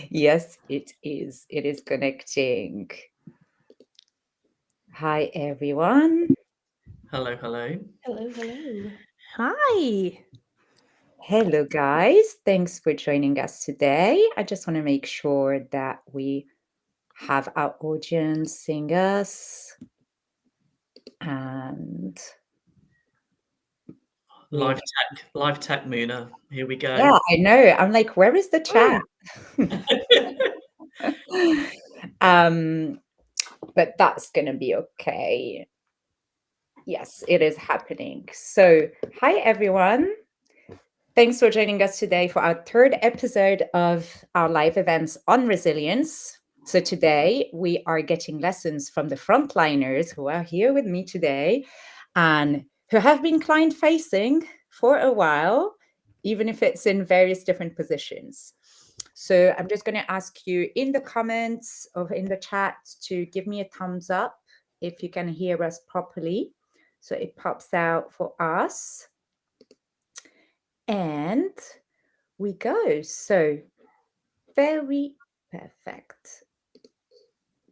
Yes, it is. It is connecting. Hi, everyone. Hello, hello. Hello, hello. Hi. Hello, guys. Thanks for joining us today. I just want to make sure that we have our audience seeing us and we Live tech, Muna. Here we go. yeah, I know. I'm like, where is the chat? um, but that's gonna be okay. Yes, it is happening. So, hi everyone. Thanks for joining us today for our third episode of our live events on resilience. So, today we are getting lessons from the frontliners who are here with me today and who have been client facing for a while, even if it's in various different positions. So, I'm just going to ask you in the comments or in the chat to give me a thumbs up if you can hear us properly. So, it pops out for us. And we go. So very perfect.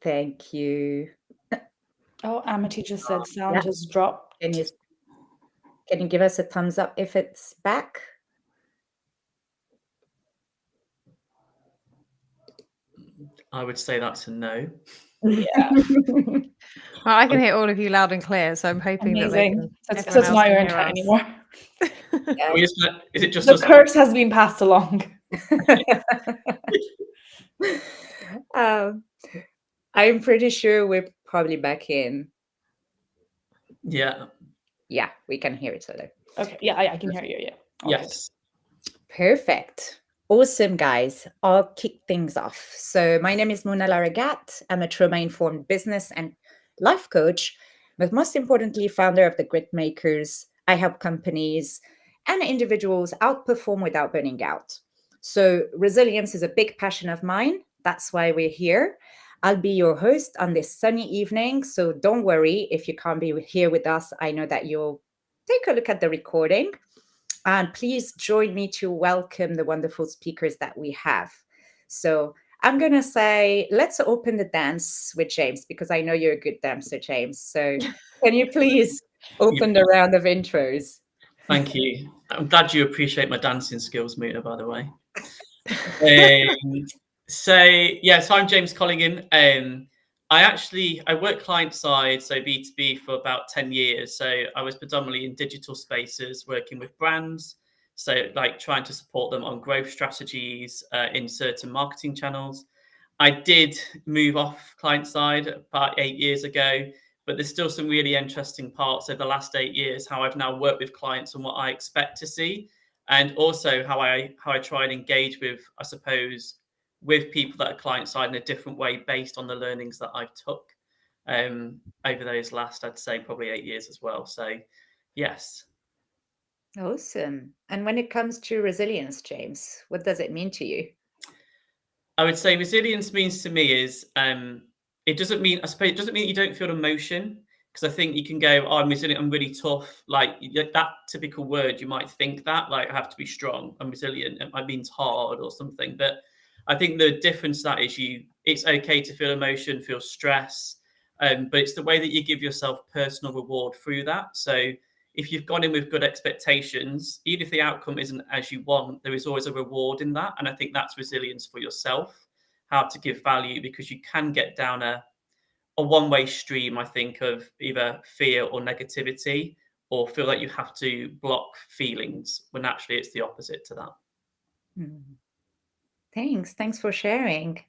Thank you. Oh, Amity just said sound Yeah. has dropped. Can you give us a thumbs up if it's back? I would say that's a no. Yeah. Well, I can hear all of you loud and clear, so I'm hoping that they Amazing. can. So Everyone it's else not your can hear intent us. anymore. Yes. Is it just The us? curse has been passed along. um, I'm pretty sure we're probably back in. Yeah. Yeah, we can hear each other. Okay. Yeah, I can hear you. Yeah. All good. Yes. Perfect. Awesome, guys. I'll kick things off. So, my name is Mona Laragat. I'm a trauma informed business and life coach, but most importantly, founder of the Grit Makers. I help companies and individuals outperform without burning out. So, resilience is a big passion of mine. That's why we're here. I'll be your host on this sunny evening. So, don't worry if you can't be here with us. I know that you'll take a look at the recording. And please join me to welcome the wonderful speakers that we have. So I'm going to say, let's open the dance with James, because I know you're a good dancer, James. So can you please open the round of intros? Thank you. I'm glad you appreciate my dancing skills, Muna, by the way. So I'm James Collingham. I work client side, so B2B for about 10 years. So I was predominantly in digital spaces, working with brands. So like trying to support them on growth strategies in certain marketing channels. I did move off client side about 8 years ago, but there's still some really interesting parts over the last 8 years, how I've now worked with clients and what I expect to see. And also how I try and engage with, I suppose, with people that are client side in a different way based on the learnings that I've took over those last, I'd say, probably 8 years as well. So, yes. Awesome. And when it comes to resilience, James, what does it mean to you? I would say resilience means to me is it doesn't mean, I suppose, it doesn't mean you don't feel emotion, because I think you can go, oh, I'm resilient, I'm really tough. Like that typical word, you might think that, like, I have to be strong, I'm resilient, it means hard or something. But I think the difference that is it's okay to feel emotion, feel stress, but it's the way that you give yourself personal reward through that. So if you've gone in with good expectations, even if the outcome isn't as you want, there is always a reward in that. And I think that's resilience for yourself, how to give value, because you can get down a one-way stream, I think, of either fear or negativity, or feel like you have to block feelings when actually it's the opposite to that. Mm. Thanks for sharing.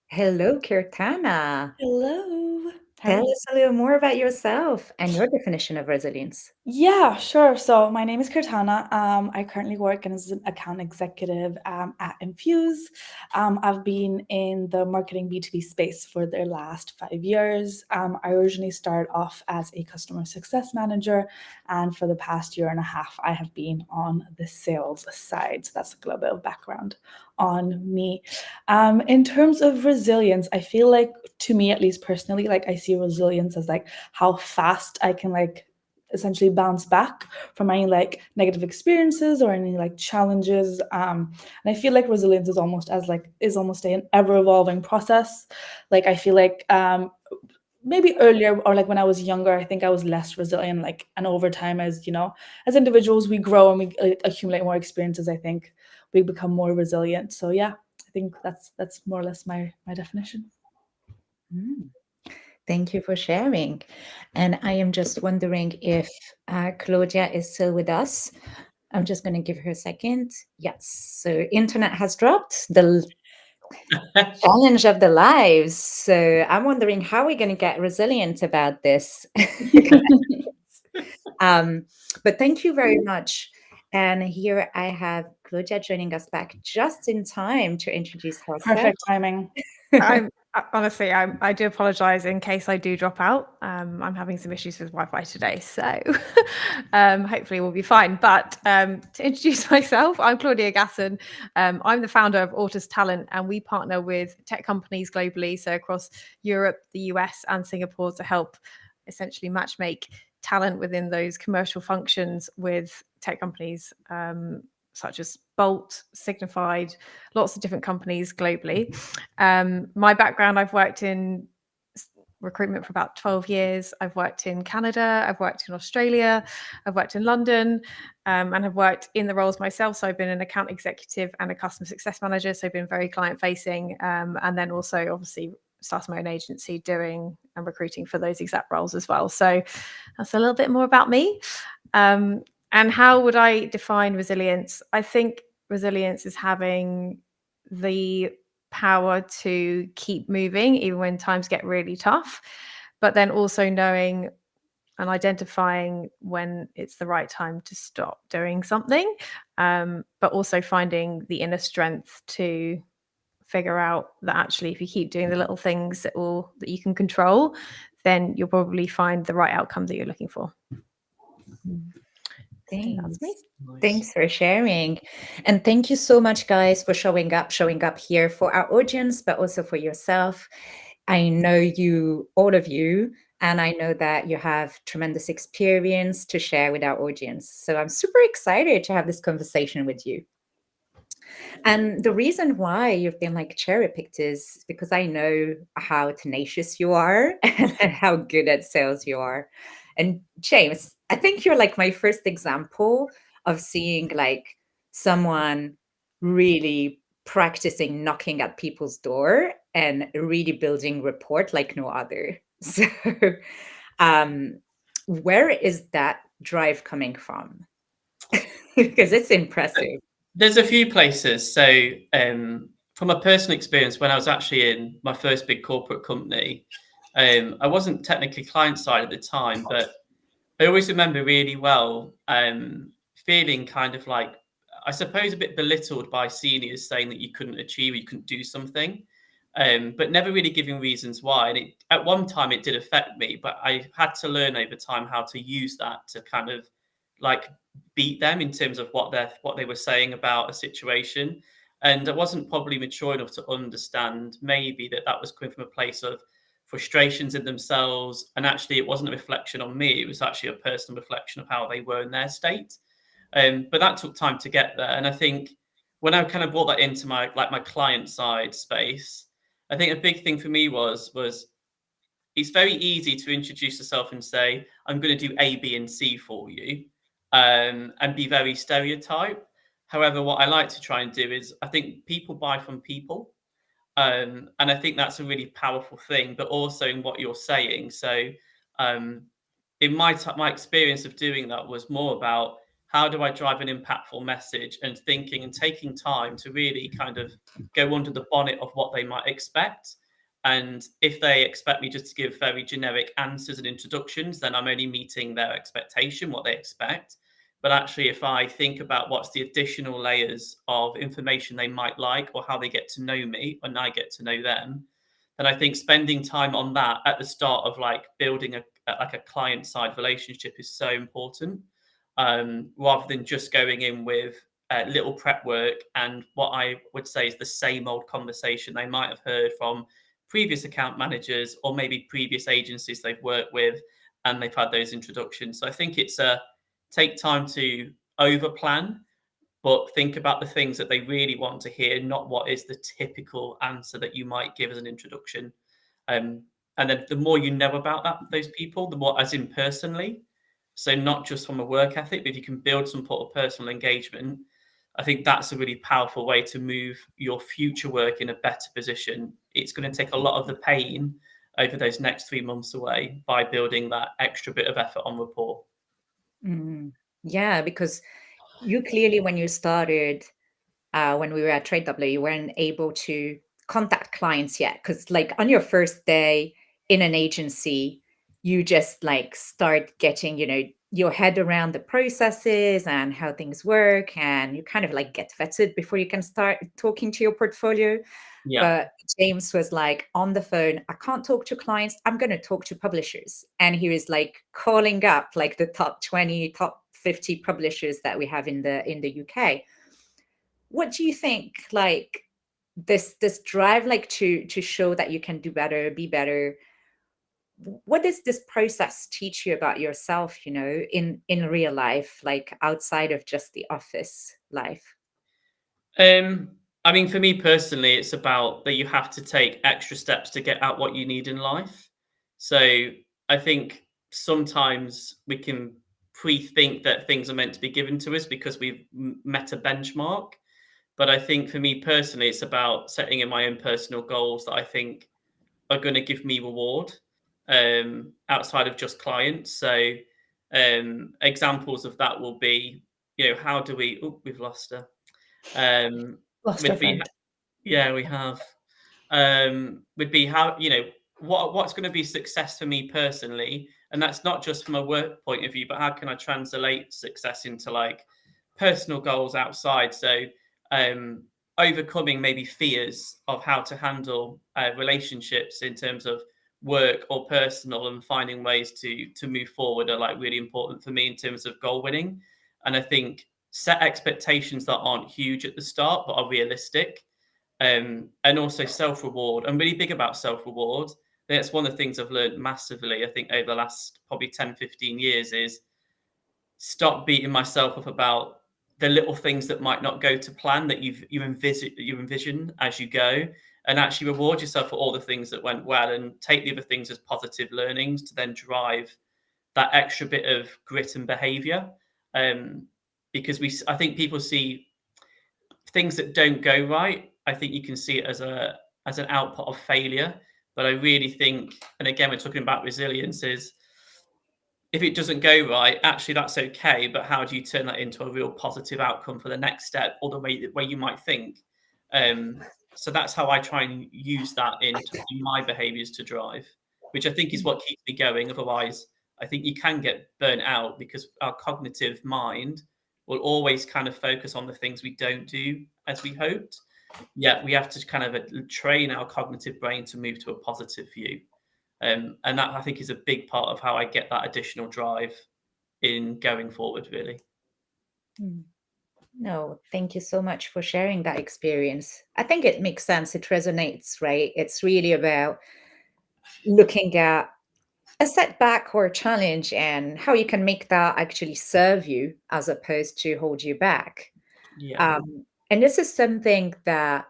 Hello, Kirtana. Hello. How are Tell you? us a little more about yourself and your definition of resilience. Yeah, sure. So my name is Kirtana. I currently work as an account executive at Infuse. I've been in the marketing B2B space for the last 5 years. I originally started off as a customer success manager, and for the past year and a half, I have been on the sales side. So that's a little bit of background on me. In terms of resilience, I feel like, to me at least personally, like I see resilience as like how fast I can like essentially bounce back from any like negative experiences or any like challenges. And I feel like resilience is almost an ever-evolving process. Like I feel like maybe earlier, or like when I was younger, I think I was less resilient. Like, and over time, as you know, as individuals, we grow and we accumulate more experiences. I think we become more resilient. So yeah, I think that's more or less my definition. Thank you for sharing. And I am just wondering if Claudia is still with us. I'm just going to give her a second. Yes. So internet has dropped. The challenge of the lives. So I'm wondering how we're going to get resilient about this. But thank you very much. And here I have Claudia joining us back just in time to introduce herself. Perfect timing. Honestly, I do apologise in case I do drop out. I'm having some issues with Wi-Fi today, so hopefully we'll be fine. But to introduce myself, I'm Claudia Gasson. I'm the founder of Autus Talent, and we partner with tech companies globally, so across Europe, the US, and Singapore, to help essentially matchmake talent within those commercial functions with tech companies. Such as Bolt, Signified, lots of different companies globally. My background, I've worked in recruitment for about 12 years. I've worked in Canada, I've worked in Australia, I've worked in London, and have worked in the roles myself. So I've been an account executive and a customer success manager. So I've been very client facing, and then also obviously started my own agency doing and recruiting for those exact roles as well. So that's a little bit more about me. And how would I define resilience? I think resilience is having the power to keep moving even when times get really tough, but then also knowing and identifying when it's the right time to stop doing something, but also finding the inner strength to figure out that actually if you keep doing the little things that you can control, then you'll probably find the right outcome that you're looking for. Thanks. Nice. Thanks for sharing. And thank you so much, guys, for showing up here for our audience, but also for yourself. I know you, all of you, and I know that you have tremendous experience to share with our audience. So I'm super excited to have this conversation with you. And the reason why you've been like cherry picked is because I know how tenacious you are and how good at sales you are. And James, I think you're like my first example of seeing like someone really practicing knocking at people's door and really building rapport like no other. So where is that drive coming from? Because it's impressive. There's a few places. So from a personal experience, when I was actually in my first big corporate company, I wasn't technically client side at the time, but I always remember really well feeling kind of like, I suppose, a bit belittled by seniors saying that you couldn't achieve, you couldn't do something, but never really giving reasons why. And at one time it did affect me, but I had to learn over time how to use that to kind of like beat them in terms of what they were saying about a situation. And I wasn't probably mature enough to understand maybe that was coming from a place of frustrations in themselves, and actually it wasn't a reflection on me, it was actually a personal reflection of how they were in their state. But that took time to get there. And I think when I kind of brought that into my client side space, I think a big thing for me was it's very easy to introduce yourself and say, I'm going to do A, B, and C for you, and be very stereotype. However, what I like to try and do is, I think people buy from people. And I think that's a really powerful thing, but also in what you're saying. So in my experience of doing that was more about how do I drive an impactful message, and thinking and taking time to really kind of go under the bonnet of what they might expect. And if they expect me just to give very generic answers and introductions, then I'm only meeting their expectation, what they expect. But actually, if I think about what's the additional layers of information they might like, or how they get to know me and I get to know them, then I think spending time on that at the start of like building a client side relationship is so important, rather than just going in with little prep work and what I would say is the same old conversation they might have heard from previous account managers or maybe previous agencies they've worked with. and they've had those introductions. So I think it's take time to over plan, but think about the things that they really want to hear, not what is the typical answer that you might give as an introduction. And then the more you know about those people, the more, as in personally, so not just from a work ethic, but if you can build some sort of personal engagement, I think that's a really powerful way to move your future work in a better position. It's going to take a lot of the pain over those next 3 months away by building that extra bit of effort on rapport. Yeah, because you clearly, when you started, when we were at TradeW, you weren't able to contact clients yet. Because, like, on your first day in an agency, you just like start getting, your head around the processes and how things work, and you kind of like get vetted before you can start talking to your portfolio. Yeah. But James was like on the phone, I can't talk to clients, I'm going to talk to publishers. And he was like calling up like the top 20, top 50 publishers that we have in the UK. What do you think, like this drive, like to show that you can do better, be better? What does this process teach you about yourself, in real life, like outside of just the office life? I mean, for me personally, it's about that you have to take extra steps to get out what you need in life. So I think sometimes we can pre-think that things are meant to be given to us because we've met a benchmark. But I think for me personally, it's about setting in my own personal goals that I think are going to give me reward outside of just clients. So examples of that will be, how do we? Oh, we've lost her. Lost our Would be, friend. yeah, we have. Would be how, what's going to be success for me personally, and that's not just from a work point of view, but how can I translate success into like personal goals outside? So overcoming maybe fears of how to handle relationships in terms of work or personal, and finding ways to move forward are like really important for me in terms of goal winning. And I think set expectations that aren't huge at the start but are realistic. And also self-reward. I'm really big about self-reward. That's one of the things I've learned massively, I think, over the last probably 10, 15 years is stop beating myself up about the little things that might not go to plan that you envision as you go, and actually reward yourself for all the things that went well and take the other things as positive learnings to then drive that extra bit of grit and behavior. Because I think people see things that don't go right. I think you can see it as an output of failure. But I really think, and again, we're talking about resilience, is if it doesn't go right, actually that's okay. But how do you turn that into a real positive outcome for the next step, or the way you might think? So that's how I try and use that in my behaviors to drive, which I think is what keeps me going. Otherwise, I think you can get burnt out because our cognitive mind will always kind of focus on the things we don't do as we hoped. Yeah, we have to kind of train our cognitive brain to move to a positive view. And that, I think, is a big part of how I get that additional drive in going forward, really. No, thank you so much for sharing that experience. I think it makes sense. It resonates, right? It's really about looking at a setback or a challenge and how you can make that actually serve you as opposed to hold you back. Yeah. And this is something that,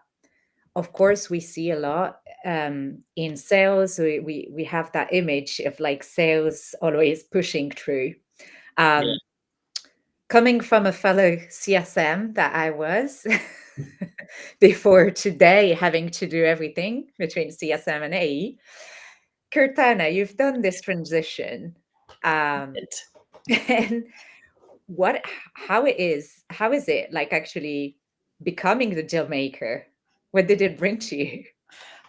of course, we see a lot in sales. We have that image of like sales always pushing through. Yeah. Coming from a fellow CSM that I was before today, having to do everything between CSM and AE, Cortana, you've done this transition. And how is it like actually becoming the deal maker? What did it bring to you?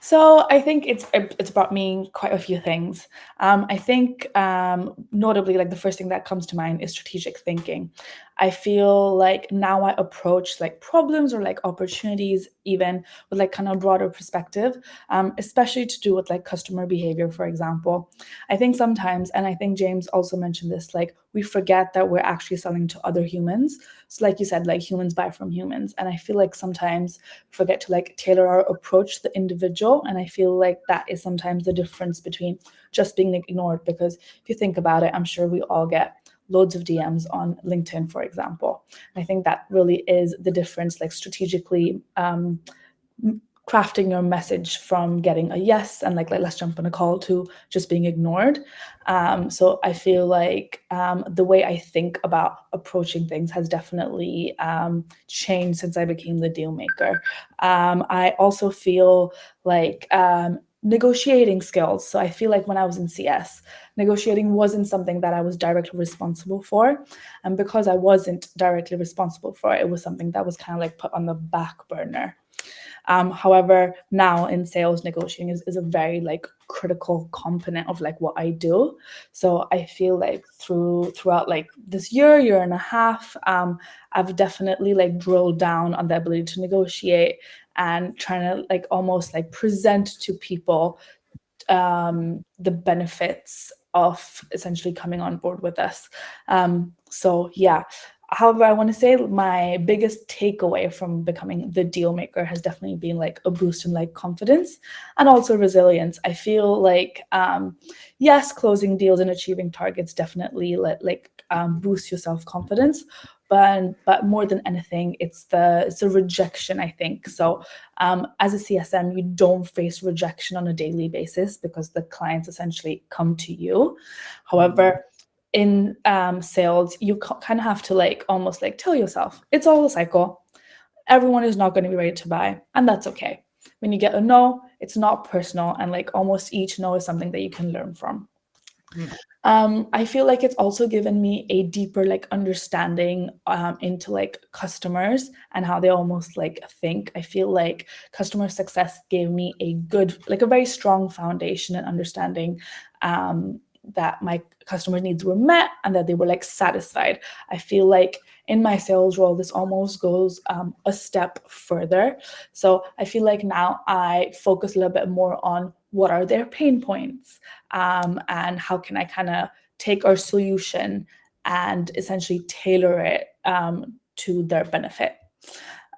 So I think it's brought me quite a few things. I think notably, like the first thing that comes to mind is strategic thinking. I feel like now I approach like problems or like opportunities even with like kind of broader perspective, especially to do with like customer behavior, for example. I think sometimes, and I think James also mentioned this, like we forget that we're actually selling to other humans. So like you said, like humans buy from humans. And I feel like sometimes we forget to like tailor our approach to the individual. And I feel like that is sometimes the difference between just being ignored. Because if you think about it, I'm sure we all get loads of DMs on LinkedIn, for example. I think that really is the difference, like strategically crafting your message from getting a yes and like let's jump on a call to just being ignored. So I feel like the way I think about approaching things has definitely changed since I became the deal maker. I also feel like negotiating skills. So I feel like when I was in CS, negotiating wasn't something that I was directly responsible for. And because I wasn't directly responsible for it, it was something that was kind of like put on the back burner. However, now in sales, negotiating is a very like critical component of like what I do. So I feel like throughout like this year and a half, I've definitely like drilled down on the ability to negotiate and trying to like almost like present to people the benefits of essentially coming on board with us. So yeah. However, I want to say my biggest takeaway from becoming the deal maker has definitely been like a boost in like confidence and also resilience. I feel like yes, closing deals and achieving targets definitely boost your self-confidence, but more than anything, it's the rejection, I think. So as a CSM, you don't face rejection on a daily basis because the clients essentially come to you. However, in sales, you kind of have to like almost like tell yourself it's all a cycle. Everyone is not going to be ready to buy, and that's okay. When you get a no, it's not personal, and like almost each no is something that you can learn from. I feel like it's also given me a deeper like understanding into like customers and how they almost like think. I feel like customer success gave me a very strong foundation and understanding that my customer needs were met and that they were like satisfied. I feel like in my sales role, this almost goes a step further. So I feel like now I focus a little bit more on what are their pain points and how can I kind of take our solution and essentially tailor it to their benefit.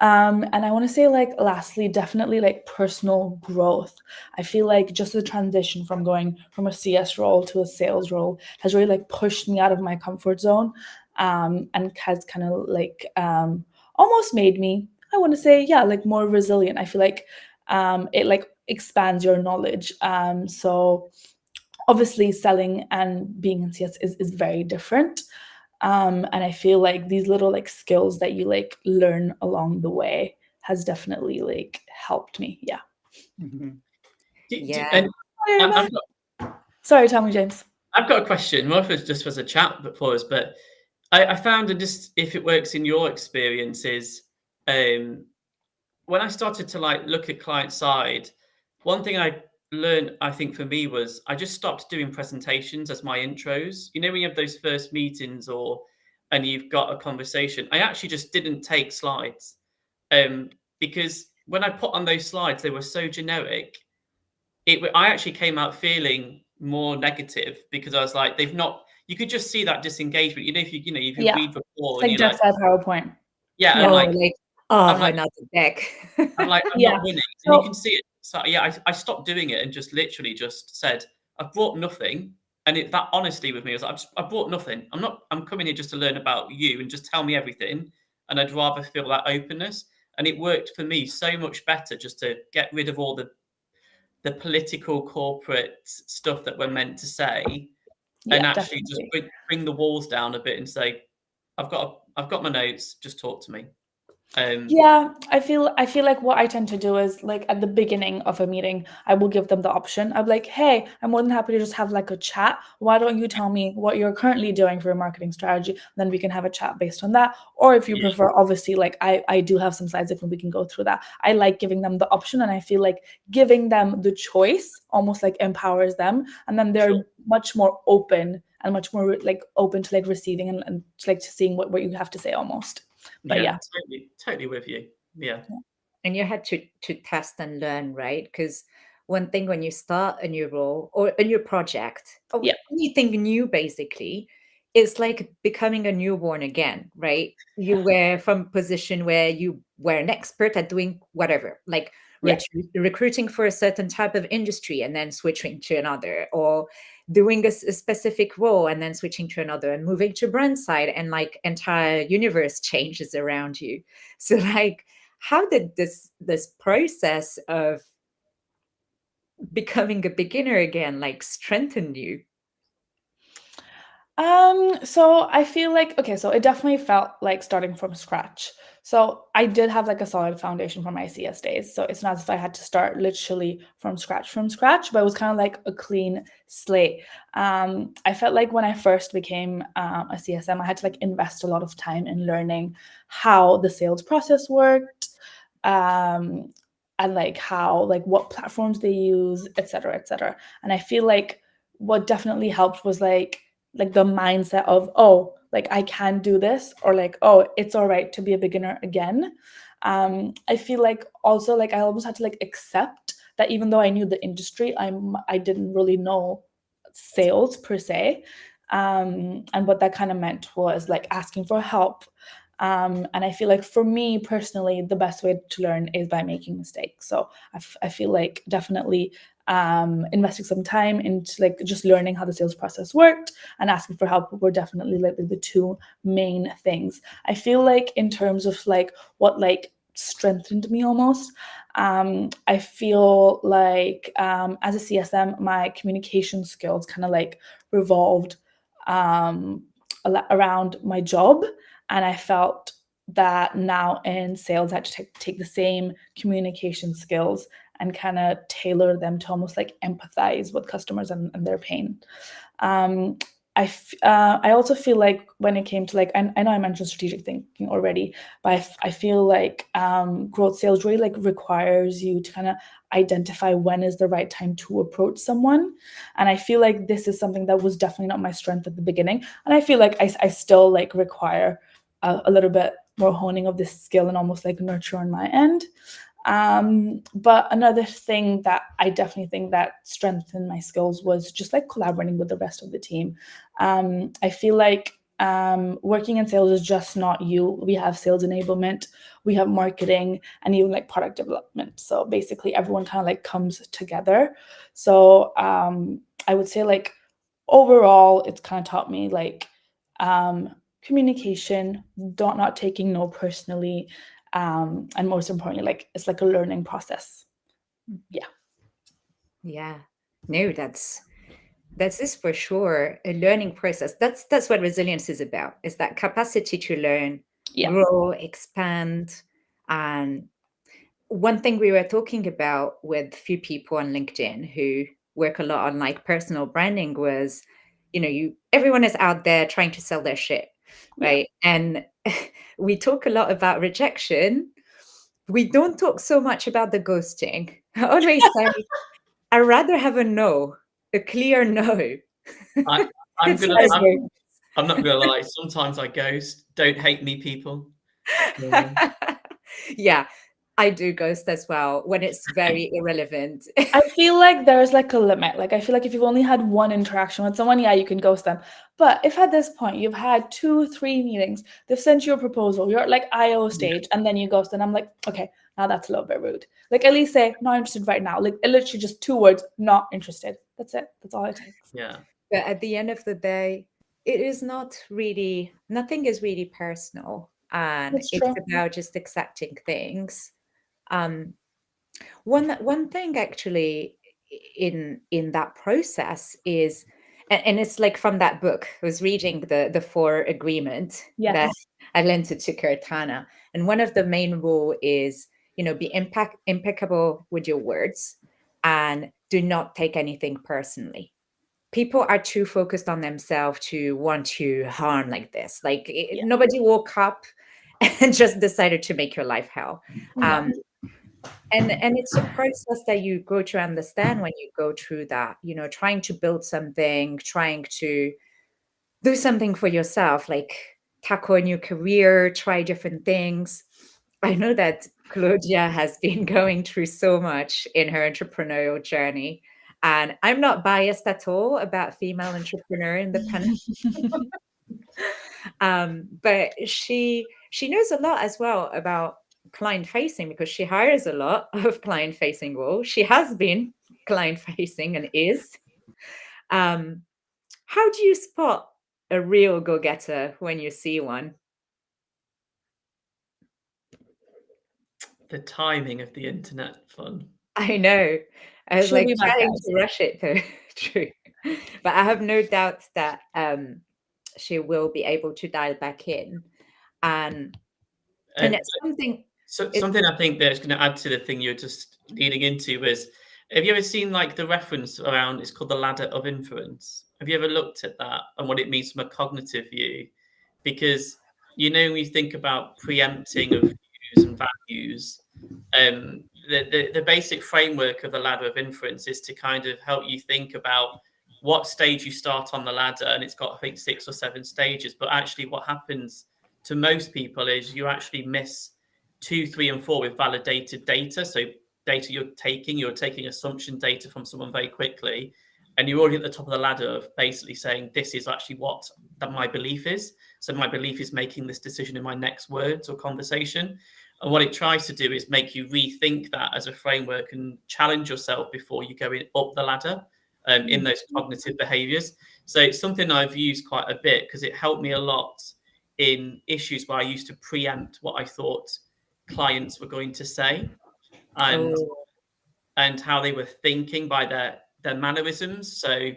And I want to say, like, lastly, definitely like personal growth. I feel like just the transition from going from a CS role to a sales role has really like pushed me out of my comfort zone and has kind of like almost made me, I want to say, yeah, like more resilient. I feel like it like expands your knowledge. So obviously selling and being in CS is very different. And I feel like these little like skills that you like learn along the way has definitely like helped me. Yeah. Yeah. Sorry, tell me, James. I've got a question, more for just as a chat for us, but I found, and just if it works in your experiences, when I started to like look at client side, one thing I learned, I think for me, was I just stopped doing presentations as my intros. You know, when you have those first meetings and you've got a conversation, I actually just didn't take slides because when I put on those slides, they were so generic. I actually came out feeling more negative because I was like, they've not. You could just see that disengagement. You know, if you read report, like and you're just that PowerPoint. yeah, No, I'm like, not the deck. I'm Yeah. not winning, So- and you can see it. So yeah, I stopped doing it and just literally just said, I've brought nothing. And that honesty with me was like, I brought nothing. I'm coming here just to learn about you and just tell me everything. And I'd rather feel that openness. And it worked for me so much better just to get rid of all the political corporate stuff that we're meant to say, and actually definitely. just bring the walls down a bit and say, I've got my notes, just talk to me. Yeah, I feel like what I tend to do is like at the beginning of a meeting, I will give them the option. I'm like, hey, I'm more than happy to just have like a chat. Why don't you tell me what you're currently doing for your marketing strategy? Then we can have a chat based on that. Or if you prefer, obviously, like I do have some slides and we can go through that. I like giving them the option, and I feel like giving them the choice almost like empowers them, and then they're much more open and much more like open to like receiving and like to seeing what you have to say almost. But yeah. Totally with you. Yeah. And you had to test and learn, right? Because one thing when you start a new role or a new project or Yeah. anything new, basically, it's like becoming a newborn again, right? You were from a position where you were an expert at doing whatever, like Yeah. recruiting for a certain type of industry and then switching to another, or doing a specific role and then switching to another and moving to brand side, and like entire universe changes around you. So like, how did this process of becoming a beginner again like strengthen you? So I feel like, okay, so it definitely felt like starting from scratch. So I did have like a solid foundation from my CS days. So it's not as if I had to start literally from scratch, but it was kind of like a clean slate. I felt like when I first became a CSM, I had to like invest a lot of time in learning how the sales process worked, and like how, like what platforms they use, et cetera, et cetera. And I feel like what definitely helped was like the mindset of, oh, like I can do this, or like, oh, it's all right to be a beginner again. I feel like also like I almost had to like accept that even though I knew the industry, I didn't really know sales per se. And what that kind of meant was like asking for help. And I feel like for me personally, the best way to learn is by making mistakes. So I feel like definitely investing some time into like just learning how the sales process worked and asking for help were definitely like the two main things. I feel like in terms of like what like strengthened me almost, I feel like as a CSM, my communication skills kind of like revolved around my job, and I felt that now in sales I had to take the same communication skills and kind of tailor them to almost like empathize with customers and their pain. I also feel like when it came to like, I know I mentioned strategic thinking already, but I feel like growth sales really like requires you to kind of identify when is the right time to approach someone. And I feel like this is something that was definitely not my strength at the beginning. And I feel like I still like require a little bit more honing of this skill and almost like nurture on my end. But another thing that I definitely think that strengthened my skills was just like collaborating with the rest of the team. I feel like working in sales is just not you. We have sales enablement, we have marketing, and even like product development. So basically everyone kind of like comes together. So I would say like overall, it's kind of taught me like communication, not taking no personally, and most importantly, like it's like a learning process. Yeah, no, that's this for sure, a learning process. That's what resilience is about, is that capacity to learn, grow, expand. And one thing we were talking about with a few people on LinkedIn who work a lot on like personal branding was, everyone is out there trying to sell their shit, right? And we talk a lot about rejection. We don't talk so much about the ghosting. I always say, I'd rather have a no, a clear no. I'm not gonna lie. Sometimes I ghost. Don't hate me, people. Yeah, I do ghost as well when it's very irrelevant. I feel like there's like a limit. Like I feel like if you've only had one interaction with someone, yeah, you can ghost them. But if at this point you've had 2-3 meetings, they've sent you a proposal, you're at like IO stage, and then you ghost, and I'm like, okay, now that's a little bit rude. Like at least say not interested right now. Like literally just 2 words, not interested. That's it. That's all it takes. Yeah. But at the end of the day, it is nothing is really personal. And That's it's true. about just accepting things. One thing actually in that process is, and it's like from that book, I was reading the 4 agreement that Yes. I lent it to Cortana. And one of the main rule is, be impeccable with your words and do not take anything personally. People are too focused on themselves to want to harm like this. Like nobody woke up and just decided to make your life hell. No. And it's a process that you grow to understand when you go through that, trying to build something, trying to do something for yourself, like tackle a new career, try different things. I know that Claudia has been going through so much in her entrepreneurial journey. And I'm not biased at all about female entrepreneur independence. But she knows a lot as well about client facing, because she hires a lot of client facing roles. She has been client facing and is. How do you spot a real go-getter when you see one? The timing of the internet fun. I know. I was She'll like be back, trying guys. to rush it though. True. But I have no doubt that she will be able to dial back in. And it's something. So something I think that's going to add to the thing you're just leading into was, have you ever seen like the reference around, it's called the ladder of influence? Have you ever looked at that and what it means from a cognitive view? Because, you know, when you think about preempting of views and values, the basic framework of the ladder of influence is to kind of help you think about what stage you start on the ladder. And it's got, I think, 6 or 7 stages. But actually what happens to most people is you actually miss 2, 3, and 4 with validated data. So data you're taking assumption data from someone very quickly, and you're already at the top of the ladder of basically saying, this is actually what that my belief is. So my belief is making this decision in my next words or conversation. And what it tries to do is make you rethink that as a framework and challenge yourself before you go up the ladder in those cognitive behaviors. So it's something I've used quite a bit because it helped me a lot in issues where I used to preempt what I thought clients were going to say, and how they were thinking by their mannerisms. So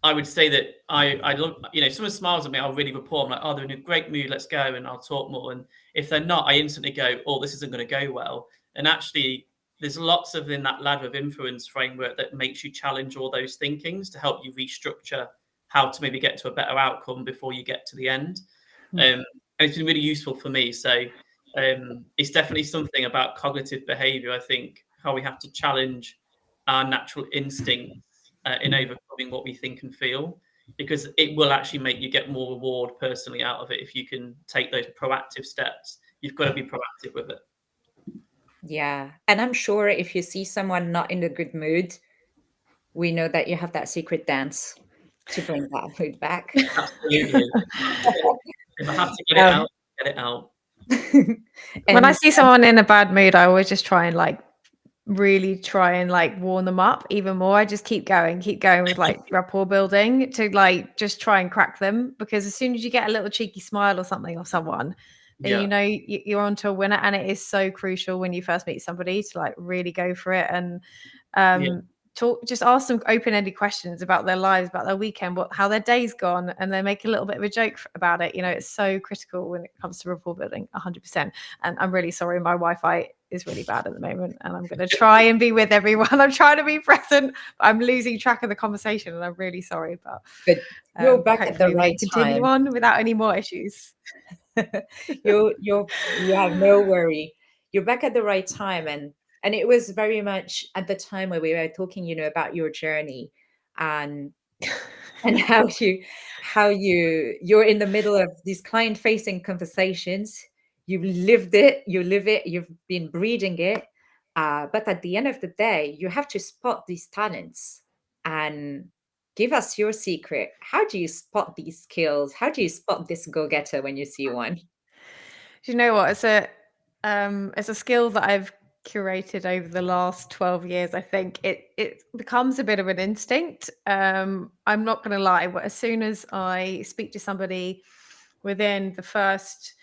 I would say that I love, you know, someone smiles at me, I'll really rapport. I'm like, oh, they're in a great mood, let's go, and I'll talk more. And if they're not, I instantly go, oh, this isn't going to go well. And actually, there's lots of in that ladder of influence framework that makes you challenge all those thinkings to help you restructure how to maybe get to a better outcome before you get to the end. And it's been really useful for me. So it's definitely something about cognitive behavior. I think how we have to challenge our natural instincts in overcoming what we think and feel, because it will actually make you get more reward personally out of it if you can take those proactive steps. You've got to be proactive with it. Yeah. And I'm sure if you see someone not in a good mood, we know that you have that secret dance to bring that mood back. Absolutely. If I have to get it out, get it out. When I see someone in a bad mood, I always just try and really try and warm them up even more. I just keep going with rapport building to just try and crack them, because as soon as you get a little cheeky smile or something off someone, then you know you're onto a winner. And it is so crucial when you first meet somebody to really go for it and talk, just ask them open-ended questions about their lives, about their weekend, how their day's gone, and then make a little bit of a joke about it. You know, it's so critical when it comes to rapport building, 100%. And I'm really sorry, my Wi-Fi is really bad at the moment, and I'm going to try and be with everyone. I'm trying to be present, but I'm losing track of the conversation, and I'm really sorry. But you're back at the right time. Continue on without any more issues. you have no worry. You're back at the right time, and it was very much at the time where we were talking, you know, about your journey and how you're in the middle of these client-facing conversations. You've lived it, you live it, you've been breeding it. But at the end of the day, you have to spot these talents and give us your secret. How do you spot these skills? How do you spot this go-getter when you see one? Do you know what? It's a skill that I've curated over the last 12 years. I think it becomes a bit of an instinct. I'm not going to lie, but as soon as I speak to somebody, within the first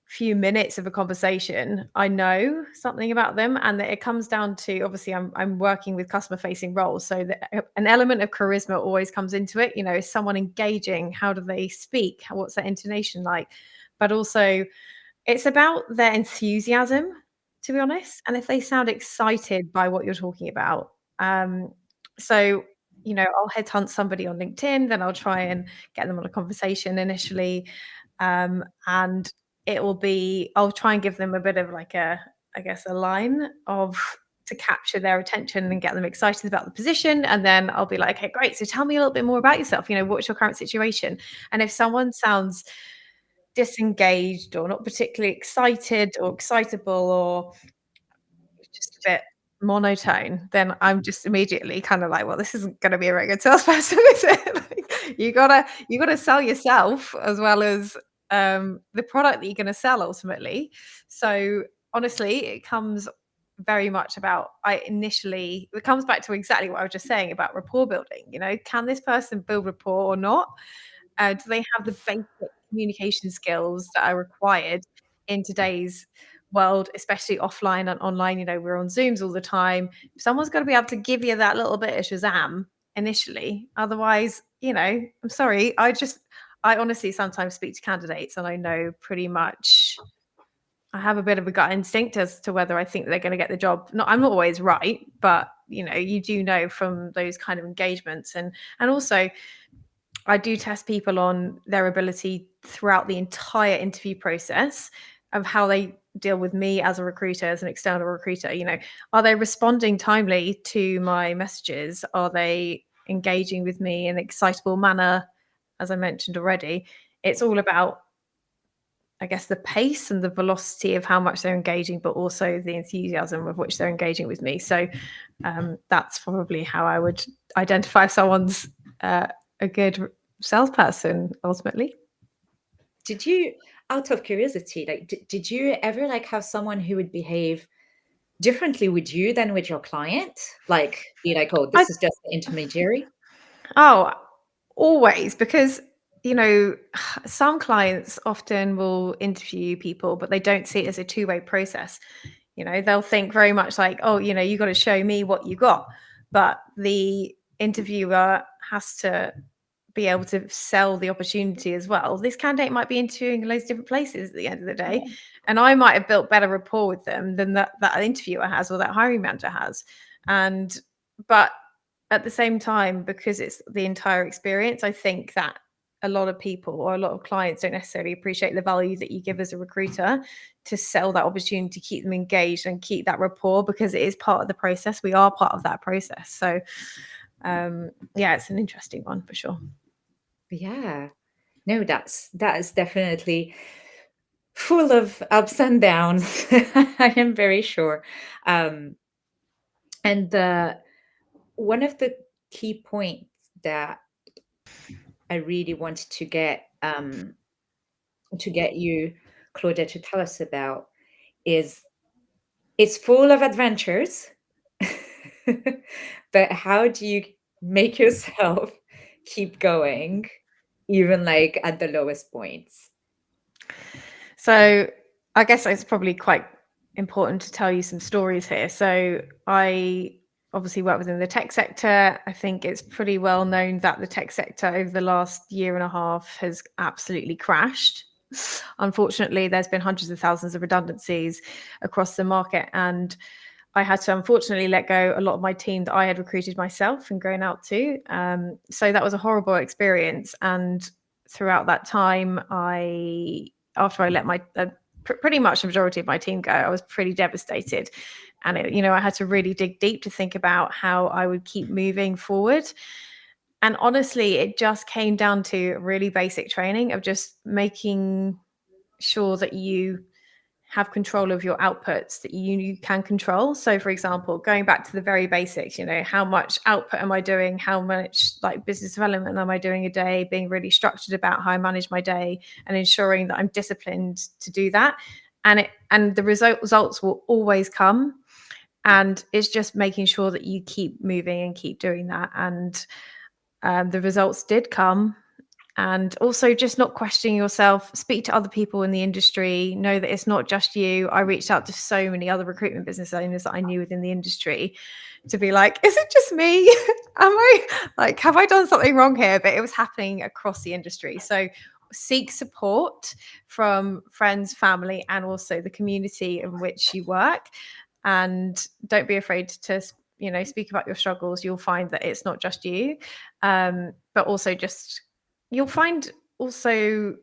few minutes of a conversation, I know something about them, and that it comes down to, obviously I'm working with customer facing roles, so an element of charisma always comes into it. You know, is someone engaging? How do they speak? What's their intonation like? But also it's about their enthusiasm, to be honest, and if they sound excited by what you're talking about. So, you know, I'll headhunt somebody on LinkedIn, then I'll try and get them on a conversation initially, and I'll try and give them a bit of a line to capture their attention and get them excited about the position. And then I'll be like, okay, great. So tell me a little bit more about yourself. What's your current situation? And if someone sounds disengaged or not particularly excited or excitable or just a bit monotone, then I'm just immediately kind of like, well, this isn't going to be a very good salesperson, is it? Like, you gotta sell yourself as well as the product that you're going to sell ultimately. So honestly, it comes very much about it comes back to exactly what I was just saying about rapport building. Can this person build rapport or not? Do they have the basic communication skills that are required in today's world, especially offline and online? We're on Zooms all the time. Someone's got to be able to give you that little bit of Shazam initially. Otherwise, I'm sorry. I honestly sometimes speak to candidates and I know pretty much, I have a bit of a gut instinct as to whether I think they're going to get the job. I'm not always right, but you do know from those kind of engagements. And also, I do test people on their ability throughout the entire interview process of how they deal with me as a recruiter, as an external recruiter. Are they responding timely to my messages? Are they engaging with me in an excitable manner? As I mentioned already, it's all about, I guess, the pace and the velocity of how much they're engaging, but also the enthusiasm with which they're engaging with me. So that's probably how I would identify if someone's a good salesperson ultimately. Did you, out of curiosity, did you ever have someone who would behave differently with you than with your client? Be like, oh, this is just the intermediary? Oh, always, because some clients often will interview people, but they don't see it as a two-way process. They'll think very much like, oh, you got to show me what you got, but the interviewer has to be able to sell the opportunity as well. This candidate might be interviewing in loads of different places at the end of the day, and I might have built better rapport with them than that interviewer has or that hiring manager has. But at the same time, because it's the entire experience, I think that a lot of people or a lot of clients don't necessarily appreciate the value that you give as a recruiter to sell that opportunity, keep them engaged and keep that rapport, because it is part of the process. We are part of that process. So it's an interesting one for sure. Yeah, no, that is definitely full of ups and downs. I am very sure. And one of the key points that I really wanted to get you, Claudia, to tell us about is it's full of adventures, but how do you make yourself keep going, even at the lowest points? So I guess it's probably quite important to tell you some stories here. So I obviously work within the tech sector. I think it's pretty well known that the tech sector over the last year and a half has absolutely crashed. Unfortunately, there's been hundreds of thousands of redundancies across the market, and I had to unfortunately let go a lot of my team that I had recruited myself and grown out to. So that was a horrible experience. And throughout that time, after I let my pretty much the majority of my team go, I was pretty devastated. And I had to really dig deep to think about how I would keep moving forward. And honestly, it just came down to really basic training of just making sure that you have control of your outputs that you can control. So for example, going back to the very basics, how much output am I doing? How much business development am I doing a day? Being really structured about how I manage my day and ensuring that I'm disciplined to do that. And the results will always come. And it's just making sure that you keep moving and keep doing that. And the results did come. And also just not questioning yourself, speak to other people in the industry, know that it's not just you. I reached out to so many other recruitment business owners that I knew within the industry to be like, is it just me? Have I done something wrong here? But it was happening across the industry. So seek support from friends, family, and also the community in which you work. And don't be afraid to speak about your struggles. You'll find that it's not just you, but also just you'll find also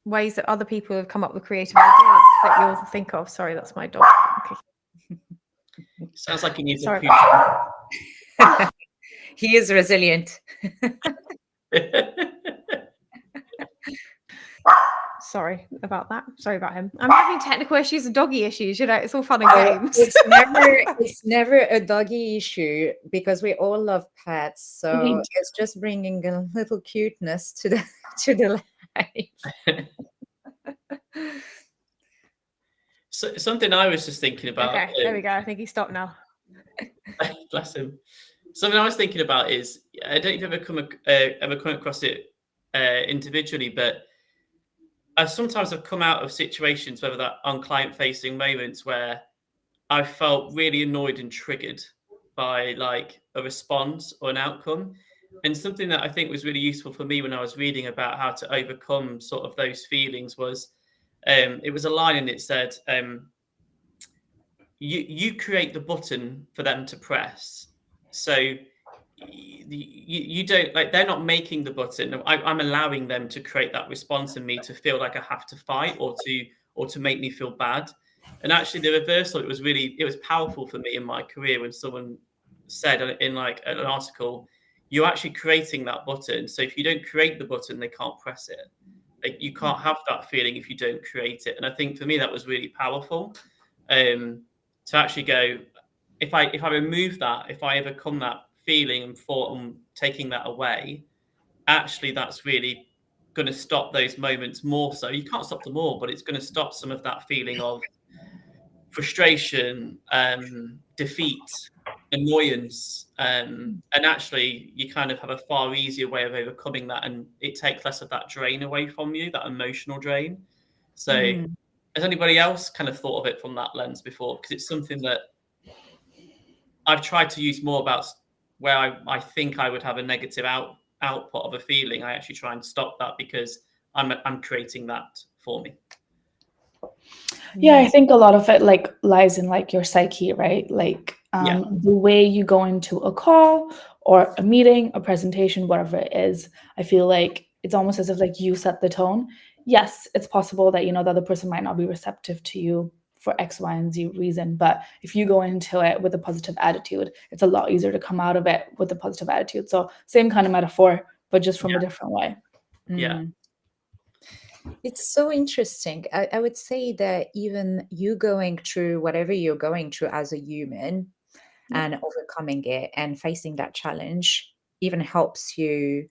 ways that other people have come up with creative ideas that you'll think of. Sorry, that's my dog. Okay. Sounds like he needs a Sorry. pooch. He is resilient. Sorry about that. Sorry about him. I'm having technical issues and doggy issues. You know, it's all fun and Oh, games. it's never a doggy issue because we all love pets. So it's just bringing a little cuteness to the life. So something I was just thinking about. Okay, there we go. I think he stopped now. Bless him. Something I was thinking about is, I don't know if you've ever come across it individually, but I sometimes have come out of situations, whether that on client-facing moments, where I felt really annoyed and triggered by like a response or an outcome. And something that I think was really useful for me when I was reading about how to overcome sort of those feelings was, it was a line and it said, you create the button for them to press. So you don't, like, they're not making the button. I'm allowing them to create that response in me to feel like I have to fight or to make me feel bad. And actually the reversal, it was powerful for me in my career when someone said in like an article, you're actually creating that button. So if you don't create the button, they can't press it. Like, you can't have that feeling if you don't create it. And I think for me that was really powerful, to actually go, if I remove that, if I overcome that feeling and thought on taking that away, actually that's really going to stop those moments more. So you can't stop them all, but it's going to stop some of that feeling of frustration, defeat, annoyance, and actually you kind of have a far easier way of overcoming that, and it takes less of that drain away from you, that emotional drain. So has anybody else kind of thought of it from that lens before? Because it's something that I've tried to use more about, where I think I would have a negative output of a feeling. I actually try and stop that because I'm creating that for me. Yeah, I think a lot of it like lies in like your psyche, right? Like Yeah. the way you go into a call or a meeting, a presentation, whatever it is. I feel like it's almost as if like you set the tone. Yes, it's possible that, you know, the other person might not be receptive to you for X, Y, and Z reason. But if you go into it with a positive attitude, it's a lot easier to come out of it with a positive attitude. So same kind of metaphor, but just from a different way. Yeah. It's so interesting. I would say that even you going through whatever you're going through as a human and overcoming it and facing that challenge even helps you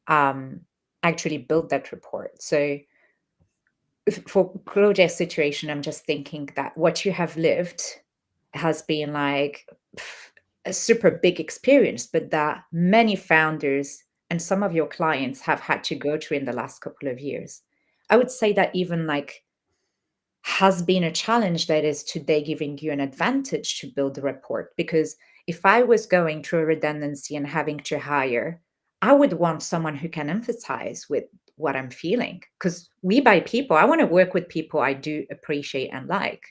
actually build that rapport. So for Claudia's situation, I'm just thinking that what you have lived has been like a super big experience, but that many founders and some of your clients have had to go through in the last couple of years. I would say that even like has been a challenge that is today giving you an advantage to build a rapport. Because if I was going through a redundancy and having to hire, I would want someone who can empathize with what I'm feeling. Because we buy people, I want to work with people I do appreciate and like.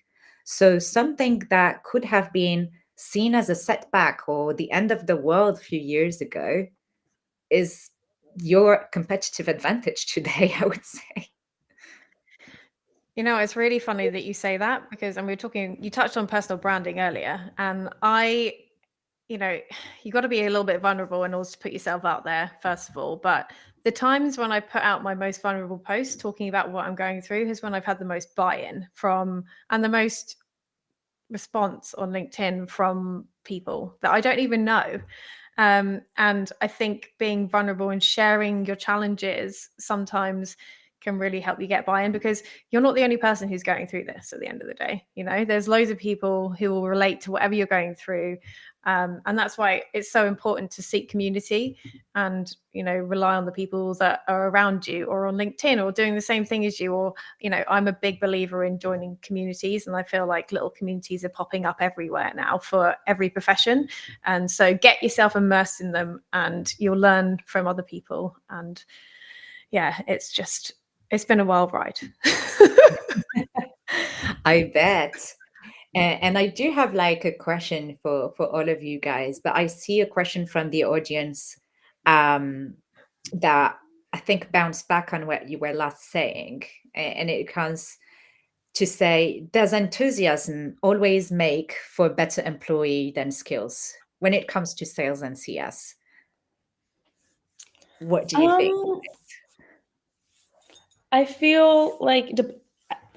So something that could have been seen as a setback or the end of the world a few years ago is your competitive advantage today, I would say. You know, it's really funny that you say that because, and we were talking, you touched on personal branding earlier, and you know, you got to be a little bit vulnerable in order to put yourself out there, first of all. But the times when I put out my most vulnerable posts talking about what I'm going through is when I've had the most buy-in from, and the most response on LinkedIn from people that I don't even know. And I think being vulnerable and sharing your challenges sometimes can really help you get buy-in, because you're not the only person who's going through this at the end of the day. You know, there's loads of people who will relate to whatever you're going through. And that's why it's so important to seek community and, you know, rely on the people that are around you or on LinkedIn or doing the same thing as you. Or, you know, I'm a big believer in joining communities, and I feel like little communities are popping up everywhere now for every profession. And so get yourself immersed in them and you'll learn from other people. And yeah, it's been a wild ride. I bet. And I do have like a question for all of you guys, but I see a question from the audience that I think bounced back on what you were last saying. And it comes to say, does enthusiasm always make for a better employee than skills when it comes to sales and CS? What do you think? I feel like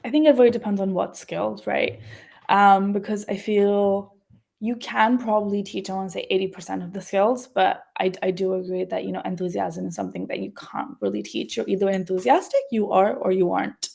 I think it really depends on what skills, right? Because I feel you can probably teach, I want to say 80% of the skills, but I do agree that, you know, enthusiasm is something that you can't really teach. You're either enthusiastic, you are, or you aren't.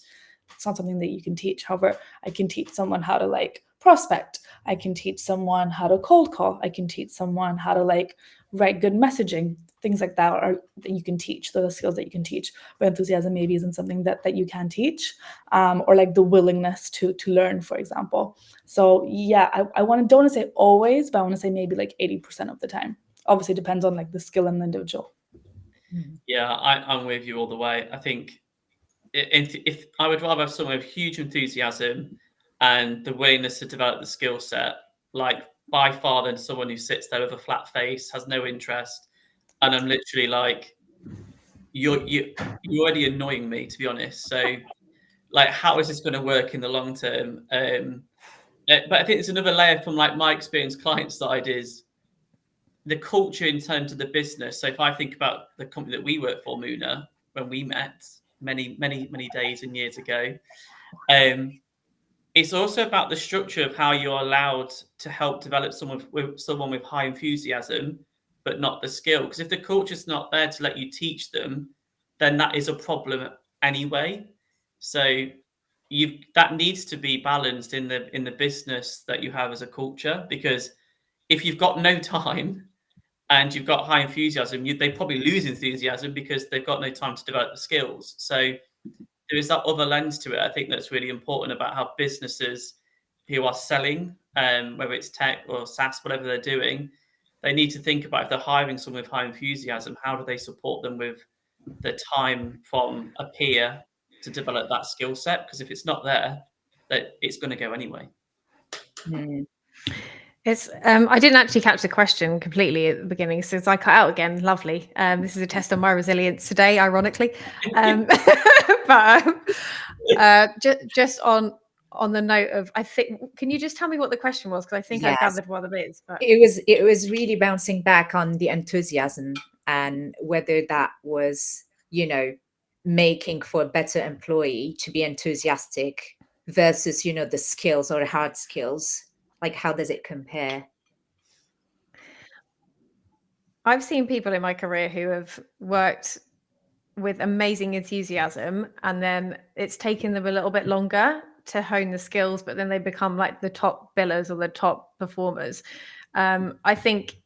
It's not something that you can teach. However, I can teach someone how to like prospect. I can teach someone how to cold call. I can teach someone how to like write good messaging. Things like that are that you can teach. Those are skills that you can teach. But enthusiasm maybe isn't something that you can teach, or like the willingness to learn, for example. So yeah, I don't want to say always, but I want to say maybe like 80% of the time. Obviously, it depends on like the skill and the individual. Yeah, I'm with you all the way. I think if I would rather have someone with huge enthusiasm and the willingness to develop the skill set, like by far, than someone who sits there with a flat face, has no interest, and I'm literally like, you're already annoying me, to be honest. So, like, how is this going to work in the long term? But I think there's another layer from like my experience, client side, is the culture in terms of the business. So if I think about the company that we work for, Muna, when we met many days and years ago, it's also about the structure of how you're allowed to help develop someone with high enthusiasm, but not the skill. Because if the culture's not there to let you teach them, then that is a problem anyway. So that needs to be balanced in the business that you have as a culture. Because if you've got no time and you've got high enthusiasm, they probably lose enthusiasm because they've got no time to develop the skills. So there is that other lens to it. I think that's really important about how businesses who are selling, whether it's tech or SaaS, whatever they're doing, they need to think about if they're hiring someone with high enthusiasm, how do they support them with the time from a peer to develop that skill set? Because if it's not there, that it's going to go anyway. It's I didn't actually catch the question completely at the beginning, so I cut out again. Lovely. This is a test on my resilience today, ironically. But just on the note of, I think, can you just tell me what the question was? Because I think I gathered what it is. But it was really bouncing back on the enthusiasm and whether that was, you know, making for a better employee to be enthusiastic versus, you know, the skills or hard skills. Like, how does it compare? I've seen people in my career who have worked with amazing enthusiasm, and then it's taken them a little bit longer to hone the skills, but then they become like the top billers or the top performers. I think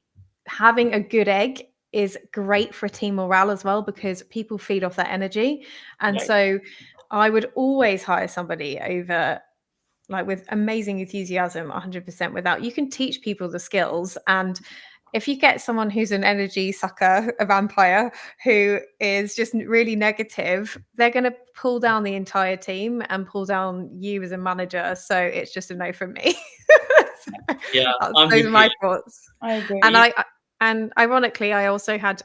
having a good egg is great for team morale as well, because people feed off that energy. And so I would always hire somebody over, like, with amazing enthusiasm 100%. Without, you can teach people the skills, and if you get someone who's an energy sucker, a vampire, who is just really negative, they're going to pull down the entire team and pull down you as a manager. So it's just a no from me. Yeah, those are my thoughts. I agree. And ironically, I also had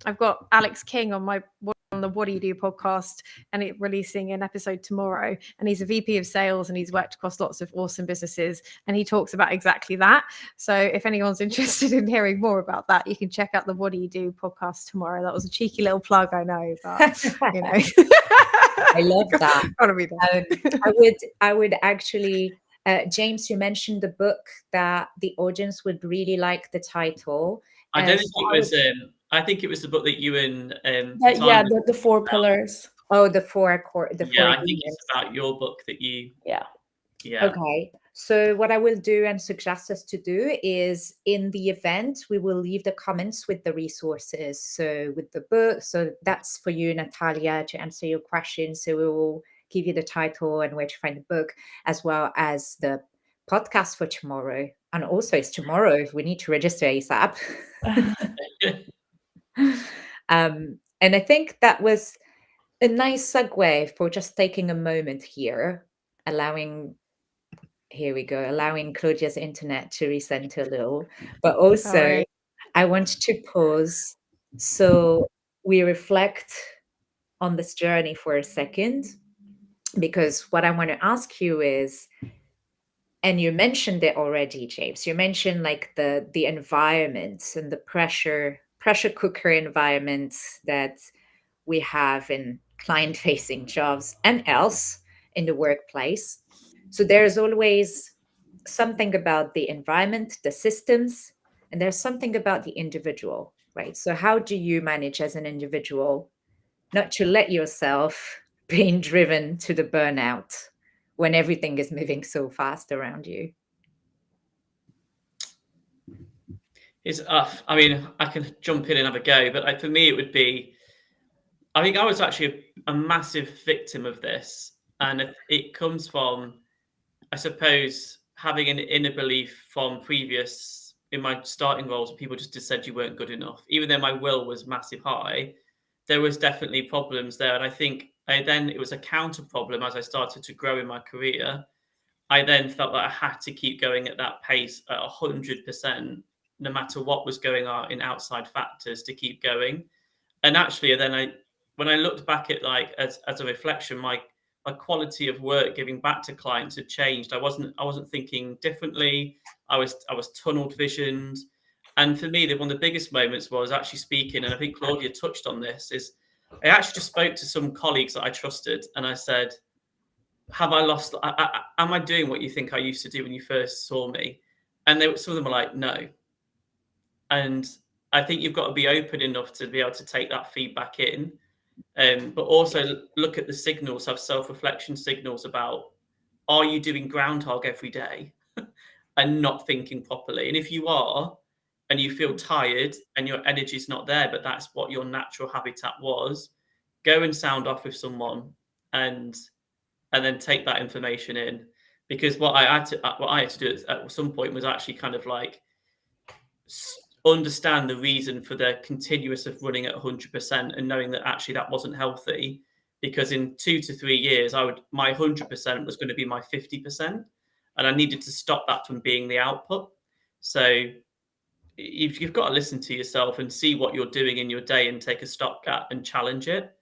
I've got Alex King on the What Do You Do podcast, and it releasing an episode tomorrow. And he's a VP of sales, and he's worked across lots of awesome businesses, and he talks about exactly that. So if anyone's interested in hearing more about that, you can check out the What Do You Do podcast tomorrow. That was a cheeky little plug, I know, but you know. I love that. Gotta be done. I would actually, James, you mentioned the book that the audience would really like the title. I don't think it was. I think it was the book that you and the 4 pillars. Oh, the four core. I think it's about your book that you. Yeah. Okay. So what I will do and suggest us to do is, in the event, we will leave the comments with the resources. So with the book, so that's for you, Natalia, to answer your question. So we will give you the title and where to find the book, as well as the podcast for tomorrow. And also it's tomorrow. We need to register ASAP. And I think that was a nice segue for just taking a moment here, allowing Claudia's internet to recenter a little. But also, I want to pause so we reflect on this journey for a second. because what I want to ask you is, and you mentioned it already, James, you mentioned like the environment and the pressure cooker environment that we have in client facing jobs and else in the workplace. So there's always something about the environment, the systems, and there's something about the individual, right? So how do you manage as an individual not to let yourself being driven to the burnout when everything is moving so fast around you? It's I mean, I can jump in and have a go, but for me, it would be. I think I was actually a massive victim of this, and it comes from, I suppose, having an inner belief from previous in my starting roles. People just said you weren't good enough, even though my will was massive high. There was definitely problems there, and I think then it was a counter problem as I started to grow in my career. I then felt that I had to keep going at that pace at 100%, no matter what was going on in outside factors, to keep going. And actually, then when I looked back at like as a reflection, my quality of work giving back to clients had changed. I wasn't thinking differently. I was tunneled visioned. And for me, one of the biggest moments was actually speaking, and I think Claudia touched on this, is I actually just spoke to some colleagues that I trusted, and I said, have I lost? Am I doing what you think I used to do when you first saw me? And some of them were like, no. And I think you've got to be open enough to be able to take that feedback in, but also look at the signals, have self-reflection signals about, are you doing groundhog every day and not thinking properly? And if you are, and you feel tired and your energy is not there, but that's what your natural habitat was, go and sound off with someone and then take that information in. Because what I had to do at some point was actually kind of like understand the reason for the continuous of running at 100% and knowing that actually that wasn't healthy. Because in 2 to 3 years, my 100% was going to be my 50%, and I needed to stop that from being the output. So you've got to listen to yourself and see what you're doing in your day and take a stopgap and challenge it.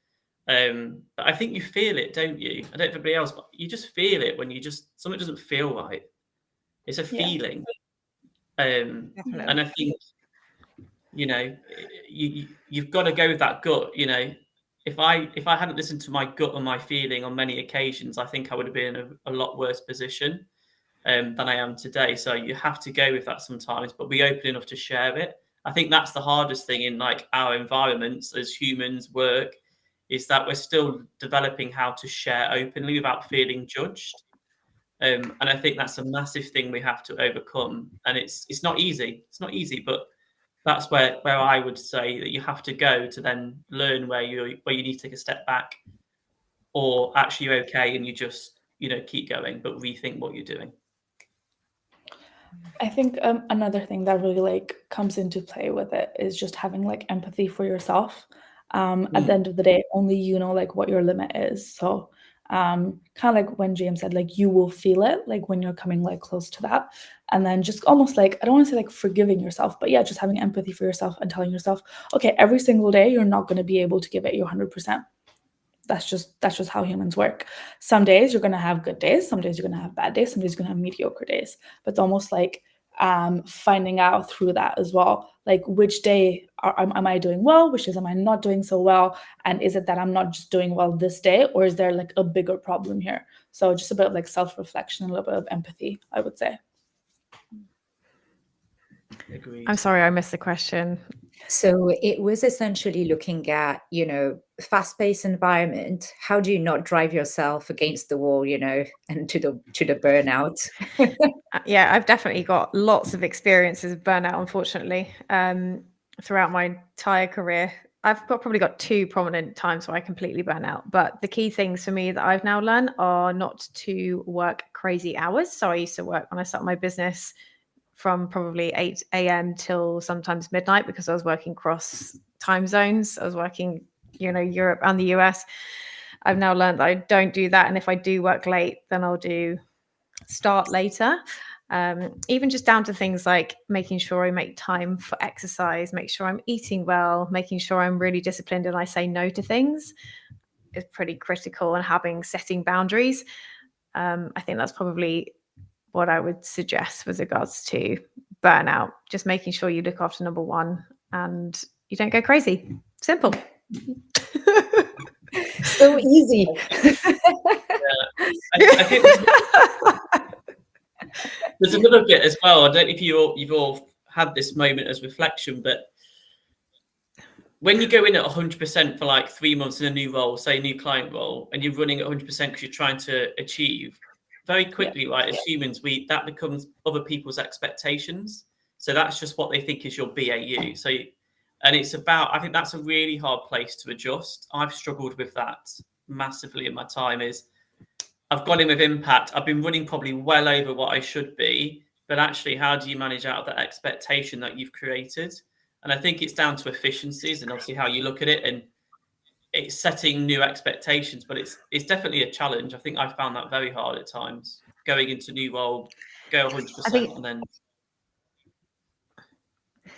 But I think you feel it, don't you? I don't know if everybody else, but you just feel it when something doesn't feel right. It's a feeling. And I think, you've got to go with that gut. If I hadn't listened to my gut and my feeling on many occasions, I think I would have been in a lot worse position than I am today. So you have to go with that sometimes, but be open enough to share it. I think that's the hardest thing in like our environments as humans work, is that we're still developing how to share openly without feeling judged. And I think that's a massive thing we have to overcome. And it's not easy. It's not easy, but that's where I would say that you have to go to then learn where you need to take a step back, or actually you're okay and you just keep going, but rethink what you're doing. I think another thing that really like comes into play with it is just having like empathy for yourself. At the end of the day, only you know like what your limit is. So kind of like when James said, like you will feel it like when you're coming like close to that, and then just almost like, I don't want to say like forgiving yourself, but yeah, just having empathy for yourself and telling yourself, okay, every single day you're not going to be able to give it your 100%. That's just how humans work. Some days you're going to have good days, some days you're going to have bad days, some days you're going to have mediocre days. But it's almost like finding out through that as well, like which day am I doing well, which days am I not doing so well, and is it that I'm not just doing well this day, or is there like a bigger problem here? So just a bit of like self-reflection, a little bit of empathy, I would say. Agreed. I'm sorry, I missed the question. So it was essentially looking at, fast-paced environment. How do you not drive yourself against the wall, and to the burnout? Yeah, I've definitely got lots of experiences of burnout, unfortunately, throughout my entire career. I've probably got 2 prominent times where I completely burn out. But the key things for me that I've now learned are not to work crazy hours. So I used to work, when I started my business, from probably 8 a.m. till sometimes midnight, because I was working cross time zones. I was working, Europe and the US. I've now learned that I don't do that. And if I do work late, then I'll start later. Even just down to things like making sure I make time for exercise, make sure I'm eating well, making sure I'm really disciplined and I say no to things. is pretty critical, and setting boundaries. I think that's probably what I would suggest with regards to burnout. Just making sure you look after number one and you don't go crazy. Simple. So easy. I think there's another bit as well. I don't know if you've all had this moment as reflection, but when you go in at 100% for like 3 months in a new role, say a new client role, and you're running at 100% because you're trying to achieve, very quickly, right, as humans, that becomes other people's expectations. So that's just what they think is your BAU. So, and it's about, I think that's a really hard place to adjust. I've struggled with that massively in my time. I've gone in with impact. I've been running probably well over what I should be, but actually, how do you manage out of that expectation that you've created? And I think it's down to efficiencies and obviously how you look at it, and it's setting new expectations, but it's definitely a challenge. I think I found that very hard at times, going into new role, go 100%, and then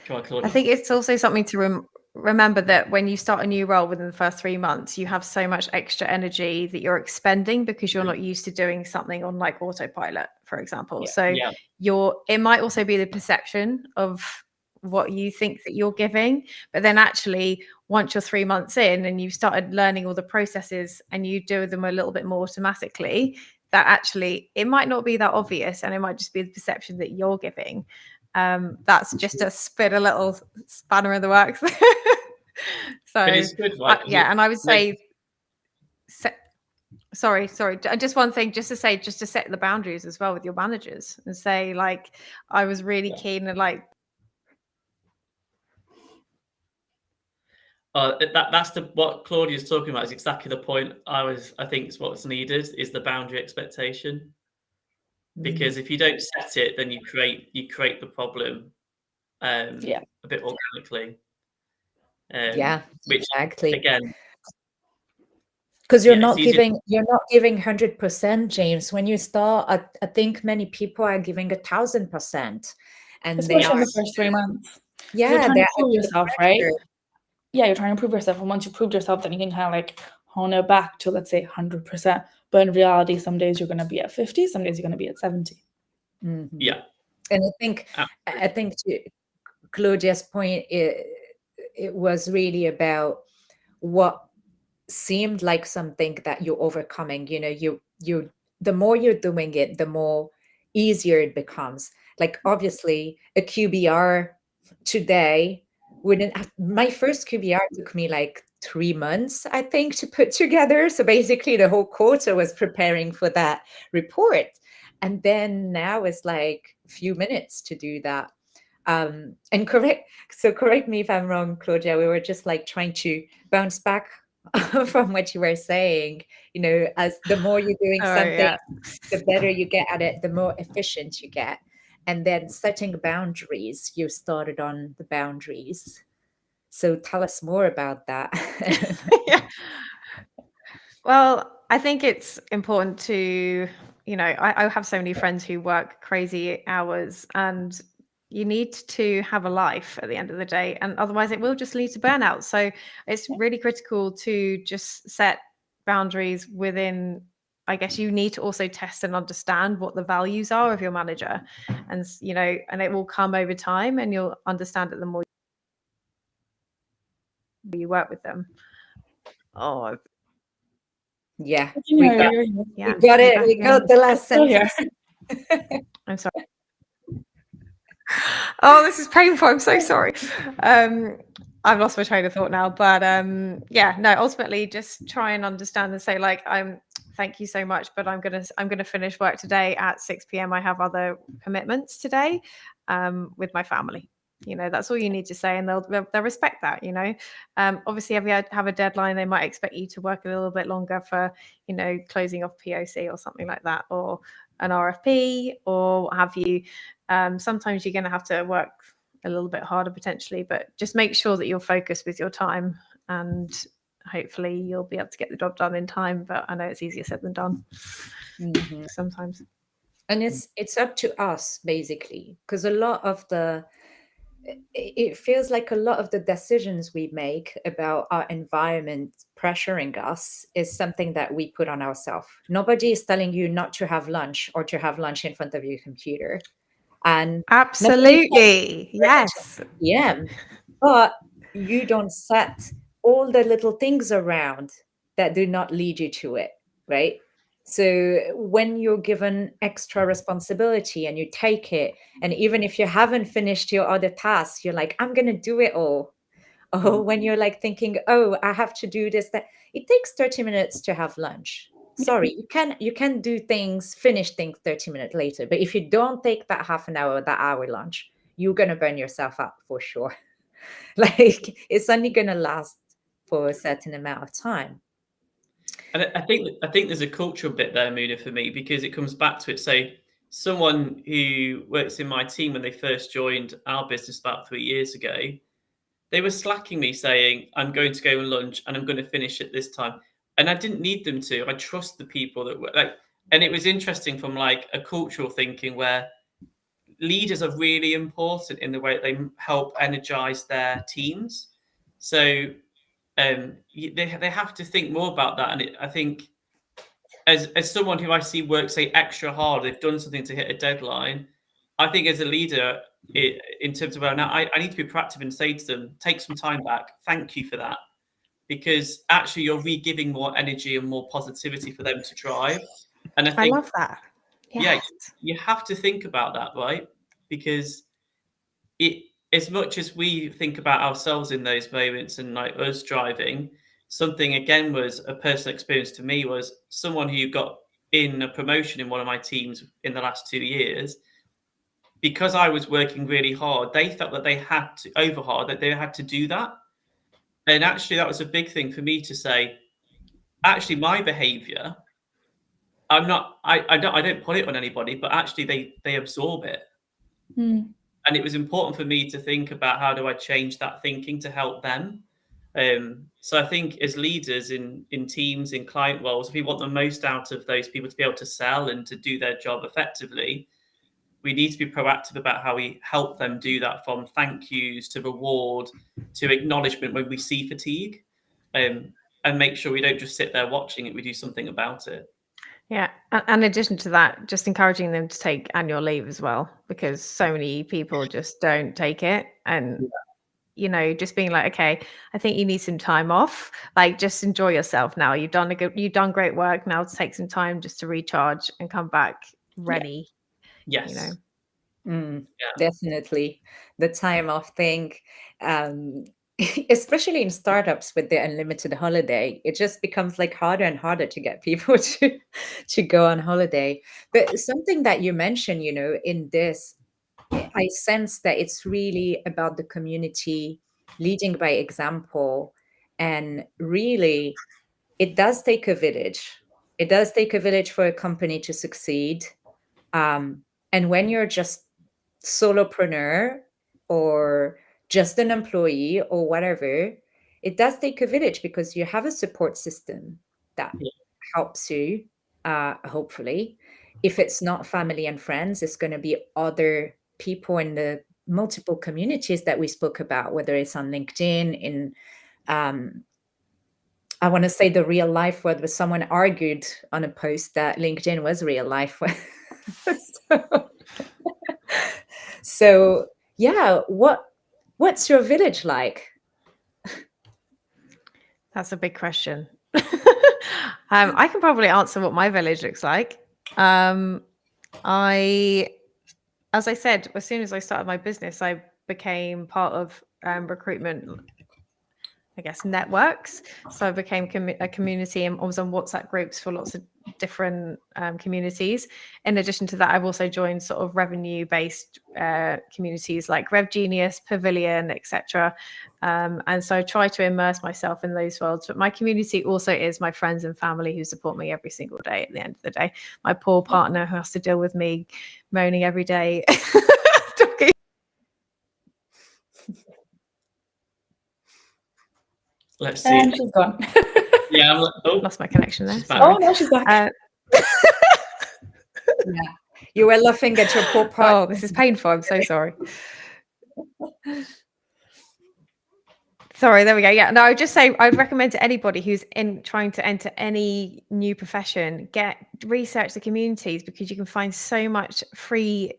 try Claudia. I think it's also something to remember that when you start a new role within the first 3 months, you have so much extra energy that you're expending because you're not used to doing something on like autopilot, for example. So it might also be the perception of what you think that you're giving, but then actually once you're 3 months in and you've started learning all the processes and you do them a little bit more automatically, that actually it might not be that obvious, and it might just be the perception that you're giving. That's just to spit a little spanner in the works. So it's good, right? and I would say sorry, just one thing, just to set the boundaries as well with your managers and say, like, I was really keen and like that's what Claudia's talking about is exactly the point. I think it's what's needed is the boundary expectation, because if you don't set it, then you create the problem a bit organically. Which, exactly. Again, because you're not giving 100%, James. When you start, I think many people are giving 1,000%, and especially in the first 3 months. Yeah, you're trying to prove yourself, right? Yeah, you're trying to prove yourself, and once you proved yourself, then you can kind of like hone it back to, let's say, 100%. But in reality, some days you're going to be at 50, some days you're going to be at 70. Mm-hmm. Yeah, and I think to Claudia's point, it was really about what seemed like something that you're overcoming. You the more you're doing it, the more easier it becomes. Like, obviously, a QBR today my first QBR took me like 3 months, I think, to put together. So basically the whole quarter was preparing for that report, and then now it's like a few minutes to do that. And correct me if I'm wrong, Claudia, we were just like trying to bounce back from what you were saying. As the more you're doing something, the better you get at it, the more efficient you get. And then setting boundaries, you started on the boundaries. So tell us more about that. Well, I think it's important to, I have so many friends who work crazy hours, and you need to have a life at the end of the day, and otherwise it will just lead to burnout. So it's really critical to just set boundaries within, I guess you need to also test and understand what the values are of your manager, and and it will come over time, and you'll understand it the more you work with them. Yeah, we got it. We got the last sentence. I'm sorry. Oh, this is painful. I'm so sorry. I've lost my train of thought now, but ultimately just try and understand and say, like, thank you so much, but I'm gonna finish work today at 6 p.m. I have other commitments today with my family. That's all you need to say, and they'll respect that. Obviously, if you have a deadline, they might expect you to work a little bit longer for closing off POC or something like that, or an RFP or what have you. Sometimes you're going to have to work a little bit harder potentially, but just make sure that you're focused with your time, and hopefully you'll be able to get the job done in time. But I know it's easier said than done sometimes. And it's up to us, basically, because a lot of the it feels like a lot of the decisions we make about our environment pressuring us is something that we put on ourselves. Nobody is telling you not to have lunch or to have lunch in front of your computer. And Absolutely. Yes. PM, but you don't set all the little things around that do not lead you to it, right? So when you're given extra responsibility and you take it, and even if you haven't finished your other tasks, you're like, I'm gonna do it all. Oh, when you're like thinking, oh, I have to do this, that it takes 30 minutes to have lunch. Sorry, you can do things, finish things 30 minutes later. But if you don't take that half an hour, that hour lunch, you're gonna burn yourself out for sure. Like it's only gonna last for a certain amount of time. And I think there's a cultural bit there, Muna, for me, because it comes back to it. So someone who works in my team when they first joined our business about 3 years ago, they were slacking me saying, I'm going to go on lunch and I'm going to finish at this time. And I didn't need them to. I trust the people that were like, and it was interesting from like a cultural thinking where leaders are really important in the way that they help energize their teams. So they have to think more about that. And I think as someone who I see work, say, extra hard, they've done something to hit a deadline. I think as a leader, in terms of, now I need to be proactive and say to them, take some time back. Thank you for that. Because actually you're re-giving more energy and more positivity for them to drive. And I think, love that. yeah, you have to think about that, right? Because as much as we think about ourselves in those moments and like us driving, something again was a personal experience to me was someone who got in a promotion in one of my teams in the last 2 years. Because I was working really hard, they felt that they had to that they had to do that. And actually that was a big thing for me to say, actually my behavior, I don't put it on anybody, but actually they absorb it. And it was important for me to think about how do I change that thinking to help them. So I think as leaders in teams, in client roles, if we want the most out of those people to be able to sell and to do their job effectively, we need to be proactive about how we help them do that, from thank yous to reward to acknowledgement when we see fatigue, and make sure we don't just sit there watching it, we do something about it. Yeah. And in addition to that, just encouraging them to take annual leave as well, because so many people just don't take it. And, you know, just being like, okay, I think you need some time off. Like, just enjoy yourself now. You've done great work. Now take some time just to recharge and come back ready. Yes. You know. Definitely the time off thing, especially in startups with the unlimited holiday, it just becomes like harder and harder to get people to go on holiday. But something that you mentioned, you know, in this, I sense that it's really about the community leading by example. And really, it does take a village. It does take a village for a company to succeed. And when you're just solopreneur or just an employee or whatever, it does take a village because you have a support system that helps you, hopefully. If it's not family and friends, it's going to be other people in the multiple communities that we spoke about, whether it's on LinkedIn, in I want to say the real life world, but someone argued on a post that LinkedIn was real life. So yeah, what's your village like? That's a big question. I can probably answer what my village looks like. As I said, as soon as I started my business, I became part of recruitment, I guess, networks. So I became a community and I was on WhatsApp groups for lots of different communities. In addition to that, I've also joined sort of revenue-based communities like Rev Genius, Pavilion, etc. And so I try to immerse myself in those worlds. But my community also is my friends and family who support me every single day at the end of the day. My poor partner who has to deal with me moaning every day. Let's see. And she's gone. Yeah, lost my connection there. Oh, no, she's back. Yeah, you were laughing at your poor partner. Oh, this is painful. I'm so sorry. Sorry, there we go. Yeah, no, I would just say I'd recommend to anybody who's trying to enter any new profession, research the communities, because you can find so much free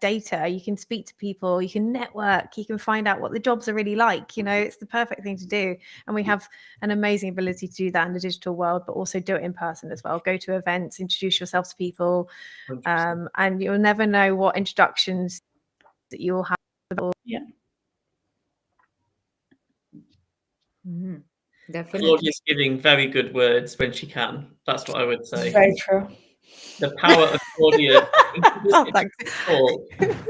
data. You can speak to people, you can network, you can find out what the jobs are really like. It's the perfect thing to do. And we have an amazing ability to do that in the digital world, but also do it in person as well. Go to events, introduce yourself to people, 100%. and you'll never know what introductions that you'll have. Yeah. Definitely. Claudia's giving very good words when she can. That's what I would say. Very true. The power of Claudia. Oh, thanks.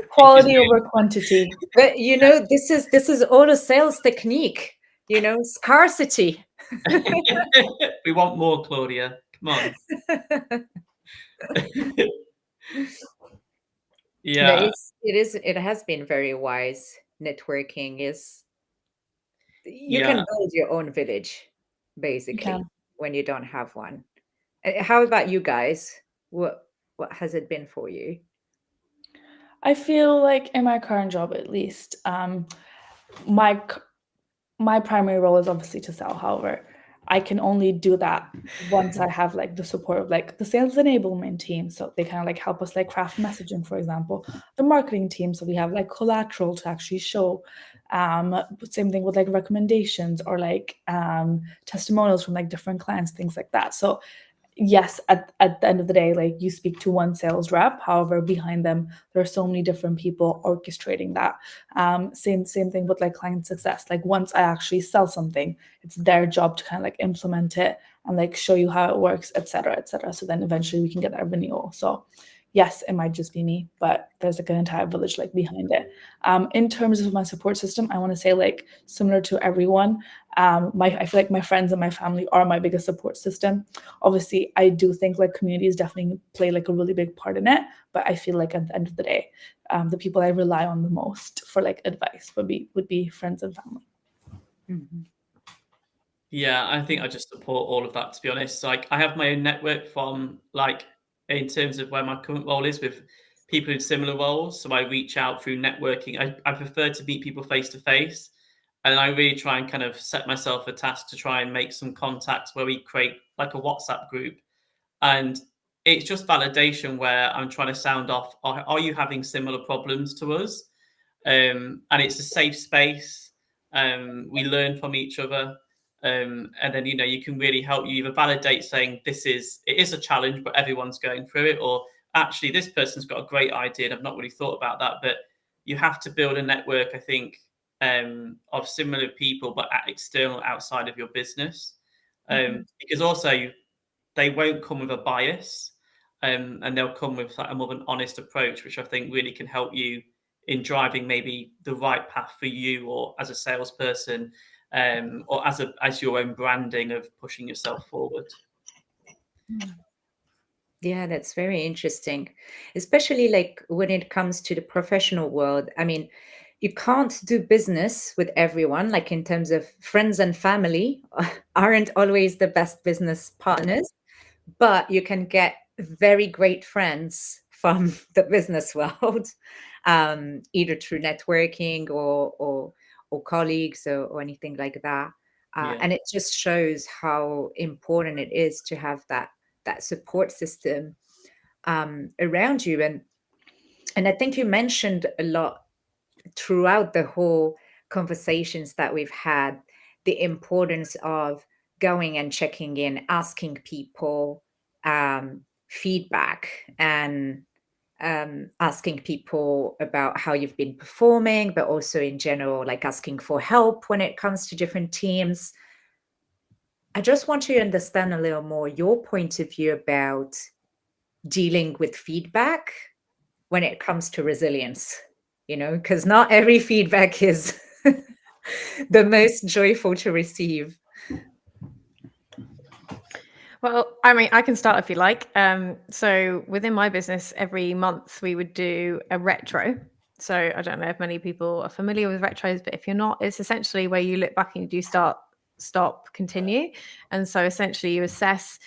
Quality over quantity. But this is all a sales technique, scarcity. We want more, Claudia. Come on. Yeah. No, it has been very wise. Networking is, you can build your own village, basically, can. when you don't have one. How about you guys? What has it been for you? I feel like in my current job, at least, my primary role is obviously to sell. However, I can only do that once I have like the support of like the sales enablement team. So they kind of like help us like craft messaging, for example, the marketing team. So we have like collateral to actually show. Same thing with like recommendations or like testimonials from like different clients, things like that. So yes, at the end of the day, like you speak to one sales rep. However, behind them, there are so many different people orchestrating that. Same thing with like client success. Like once I actually sell something, it's their job to kind of like implement it and like show you how it works, et cetera, et cetera. So then eventually we can get that renewal. So yes, it might just be me, but there's like an entire village like behind it. In terms of my support system, I want to say like similar to everyone, I feel like my friends and my family are my biggest support system. Obviously, I do think like communities definitely play like a really big part in it, but I feel like at the end of the day, the people I rely on the most for like advice would be friends and family. Mm-hmm. Yeah, I think I just support all of that, to be honest. Like I have my own network from like in terms of where my current role is with people in similar roles. So I reach out through networking. I prefer to meet people face to face. And I really try and kind of set myself a task to try and make some contacts where we create like a WhatsApp group. And it's just validation where I'm trying to sound off, are you having similar problems to us? And it's a safe space. We learn from each other. And then you can really help you either validate saying it is a challenge, but everyone's going through it, or actually this person's got a great idea and I've not really thought about that. But you have to build a network, I think, of similar people, but external outside of your business, because also they won't come with a bias, and they'll come with like a more of an honest approach, which I think really can help you in driving maybe the right path for you, or as a salesperson, or as your own branding of pushing yourself forward. Yeah, that's very interesting, especially like when it comes to the professional world. I mean, you can't do business with everyone, like in terms of friends and family aren't always the best business partners, but you can get very great friends from the business world, either through networking or colleagues or anything like that. And it just shows how important it is to have that support system around you. And I think you mentioned a lot throughout the whole conversations that we've had, the importance of going and checking in, asking people feedback, and asking people about how you've been performing, but also in general, like asking for help when it comes to different teams. I just want to understand a little more your point of view about dealing with feedback when it comes to resilience, because not every feedback is the most joyful to receive. Well, I mean, I can start if you like. So within my business, every month we would do a retro. So I don't know if many people are familiar with retros, but if you're not, it's essentially where you look back and you do start, stop, continue. And so essentially you assess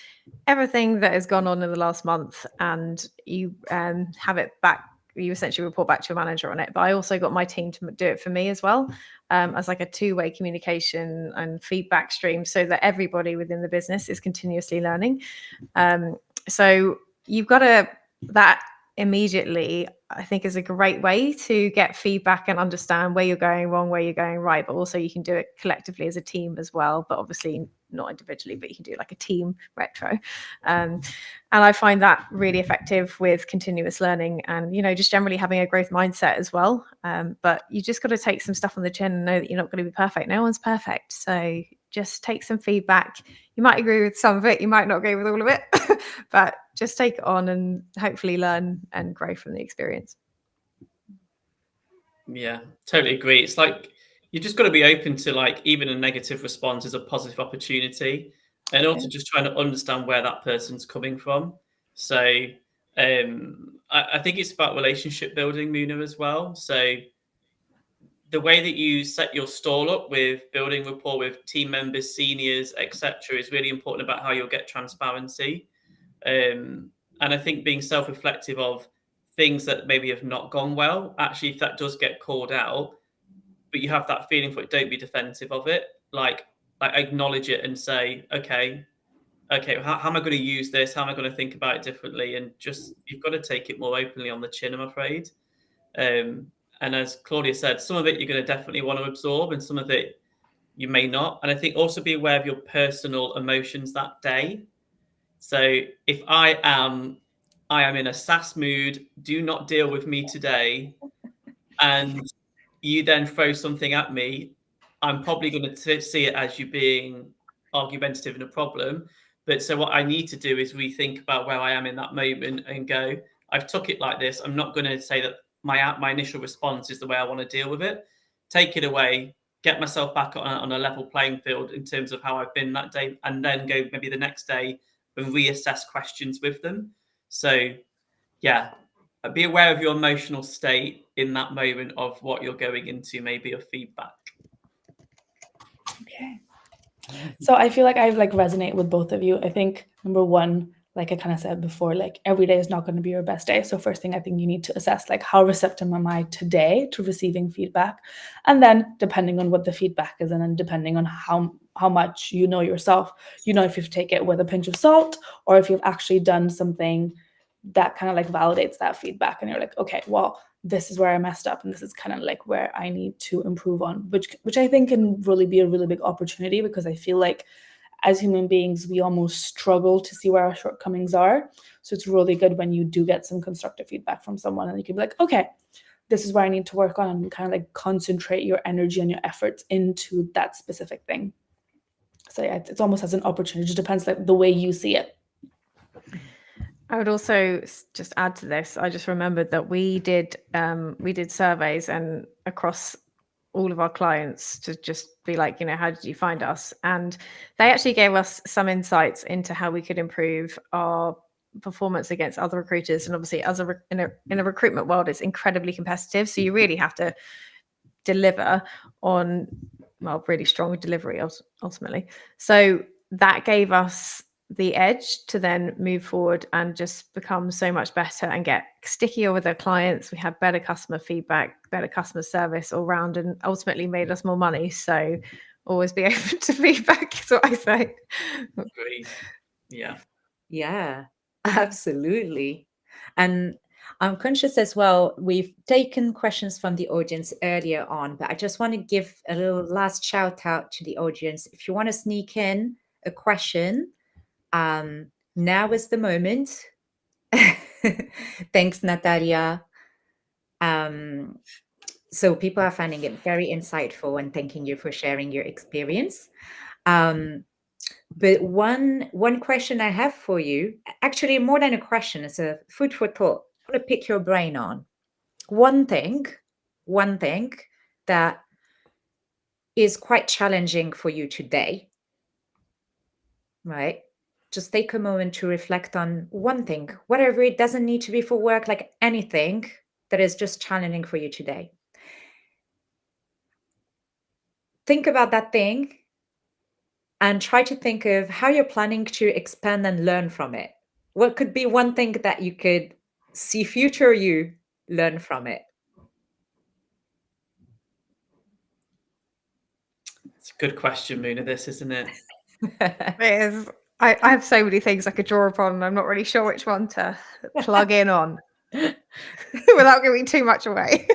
everything that has gone on in the last month, and you have it back you essentially report back to your manager on it. But I also got my team to do it for me as well, as like a two-way communication and feedback stream, so that everybody within the business is continuously learning. So you've got that immediately, I think, is a great way to get feedback and understand where you're going wrong, where you're going right, but also you can do it collectively as a team as well, but obviously not individually, but you can do like a team retro. And I find that really effective with continuous learning and, just generally having a growth mindset as well. But you just got to take some stuff on the chin and know that you're not going to be perfect. No one's perfect. So just take some feedback. You might agree with some of it, you might not agree with all of it, but just take it on and hopefully learn and grow from the experience. Yeah, totally agree. It's like you just got to be open to like even a negative response is a positive opportunity, and also just trying to understand where that person's coming from. So I think it's about relationship building, Muna, as well. So the way that you set your stall up with building rapport with team members, seniors, etc., is really important about how you'll get transparency. And I think being self-reflective of things that maybe have not gone well, actually, if that does get called out, but you have that feeling for it, don't be defensive of it. Like acknowledge it and say, okay, how am I going to use this? How am I going to think about it differently? And just, you've got to take it more openly on the chin, I'm afraid. And as Claudia said, some of it you're going to definitely want to absorb and some of it you may not. And I think also be aware of your personal emotions that day. So if I am in a sass mood, do not deal with me today, and you then throw something at me, I'm probably going to see it as you being argumentative and a problem. But so what I need to do is rethink about where I am in that moment and go, I've took it like this. I'm not going to say that my initial response is the way I want to deal with it. Take it away, get myself back on a level playing field in terms of how I've been that day, and then go maybe the next day and reassess questions with them. So yeah, be aware of your emotional state in that moment of what you're going into, maybe of feedback. Okay. So I feel like I resonate with both of you. I think number one, like I kind of said before, like every day is not going to be your best day. So first thing I think you need to assess, like, how receptive am I today to receiving feedback? And then depending on what the feedback is, and then depending on how much you know yourself, if you take it with a pinch of salt or if you've actually done something that kind of like validates that feedback and you're like, okay, well, this is where I messed up and this is kind of like where I need to improve on, which I think can really be a really big opportunity, because I feel like as human beings, we almost struggle to see where our shortcomings are. So it's really good when you do get some constructive feedback from someone and you can be like, okay, this is where I need to work on, and kind of like concentrate your energy and your efforts into that specific thing. So yeah, it's almost as an opportunity. It just depends like the way you see it. I would also just add to this. I just remembered that we did surveys and across all of our clients to just be like, how did you find us? And they actually gave us some insights into how we could improve our performance against other recruiters. And obviously, in a recruitment world, it's incredibly competitive. So you really have to deliver on, really strong delivery ultimately. So that gave us the edge to then move forward and just become so much better and get stickier with our clients. We had better customer feedback, better customer service all round, and ultimately made us more money. So always be open to feedback is what I say. Agreed. Yeah, absolutely. And I'm conscious as well, we've taken questions from the audience earlier on, but I just want to give a little last shout out to the audience. If you want to sneak in a question, now is the moment. Thanks, Natalia. So people are finding it very insightful and thanking you for sharing your experience. But one question I have for you, actually more than a question, it's a food for thought. I want to pick your brain on one thing that is quite challenging for you today, right? Just take a moment to reflect on one thing, whatever. It doesn't need to be for work, like anything that is just challenging for you today. Think about that thing and try to think of how you're planning to expand and learn from it. What could be one thing that you could see future you learn from it? It's a good question, Muna, this, isn't it? It is. I have so many things I could draw upon, and I'm not really sure which one to plug in on without giving too much away.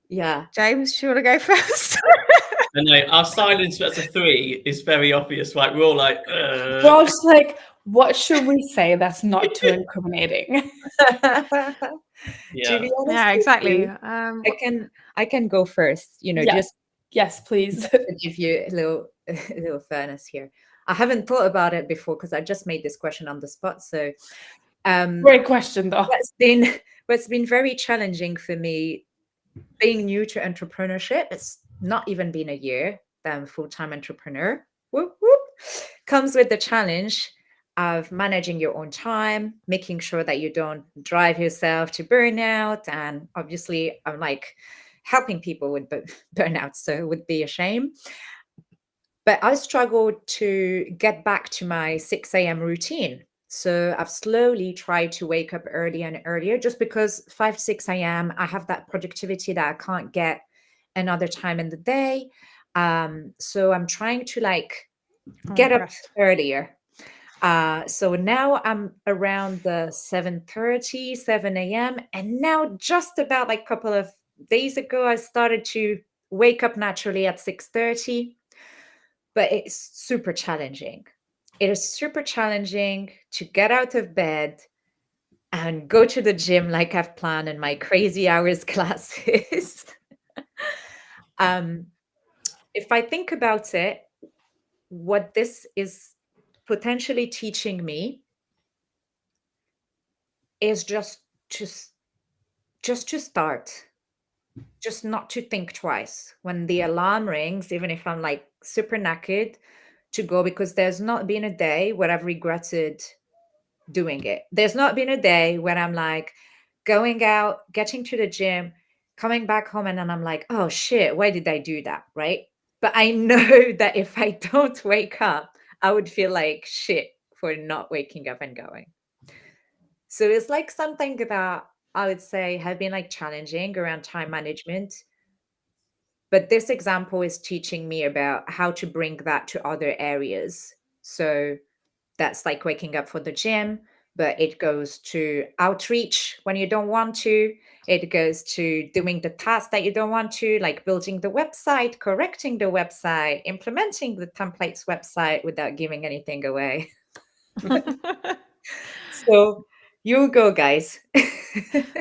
Yeah. James, do you want to go first? I know our silence as a 3 is very obvious, right? We're all like, We're all just like, what should we say that's not too incriminating? To yeah. be honest Yeah, with exactly. you, I can go first, Yeah. just Yes, please. to give you a little fairness here. I haven't thought about it before because I just made this question on the spot. So Great question, though. what's been very challenging for me being new to entrepreneurship, it's not even been a year that I'm a full-time entrepreneur, whoop, whoop, comes with the challenge of managing your own time, making sure that you don't drive yourself to burnout. And obviously, I'm like helping people with burnout, so it would be a shame. But I struggled to get back to my 6 a.m. routine. So I've slowly tried to wake up earlier and earlier just because 5, 6 a.m., I have that productivity that I can't get another time in the day. So I'm trying to like get up earlier. So now I'm around the 7:30, 7 a.m. And now just about like a couple of days ago, I started to wake up naturally at 6:30. But it's super challenging. It is super challenging to get out of bed and go to the gym like I've planned in my crazy hours classes. If I think about it, what this is potentially teaching me is just to start, just not to think twice when the alarm rings, even if I'm like super knackered, to go, because there's not been a day where I've regretted doing it. There's not been a day when I'm like going out, getting to the gym, coming back home, and then I'm like, oh shit, why did I do that? Right. But I know that if I don't wake up, I would feel like shit for not waking up and going. So it's like something that I would say have been like challenging around time management. But this example is teaching me about how to bring that to other areas. So that's like waking up for the gym, but it goes to outreach when you don't want to. It goes to doing the task that you don't want to, like building the website, correcting the website, implementing the templates website without giving anything away. So you go, guys.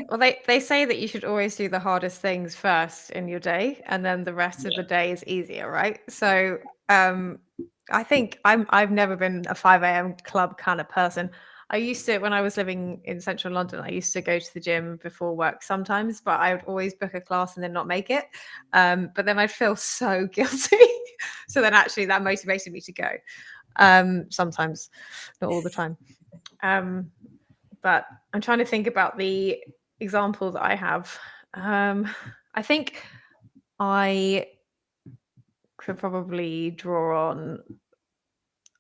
Well, they say that you should always do the hardest things first in your day, and then the rest of the day is easier, right? So I think I've never been a 5 a.m. club kind of person. I used to, when I was living in central London, I used to go to the gym before work sometimes, but I would always book a class and then not make it. But then I'd feel so guilty. So then actually that motivated me to go. Sometimes, not all the time. But I'm trying to think about the example that I have. I think I could probably draw on.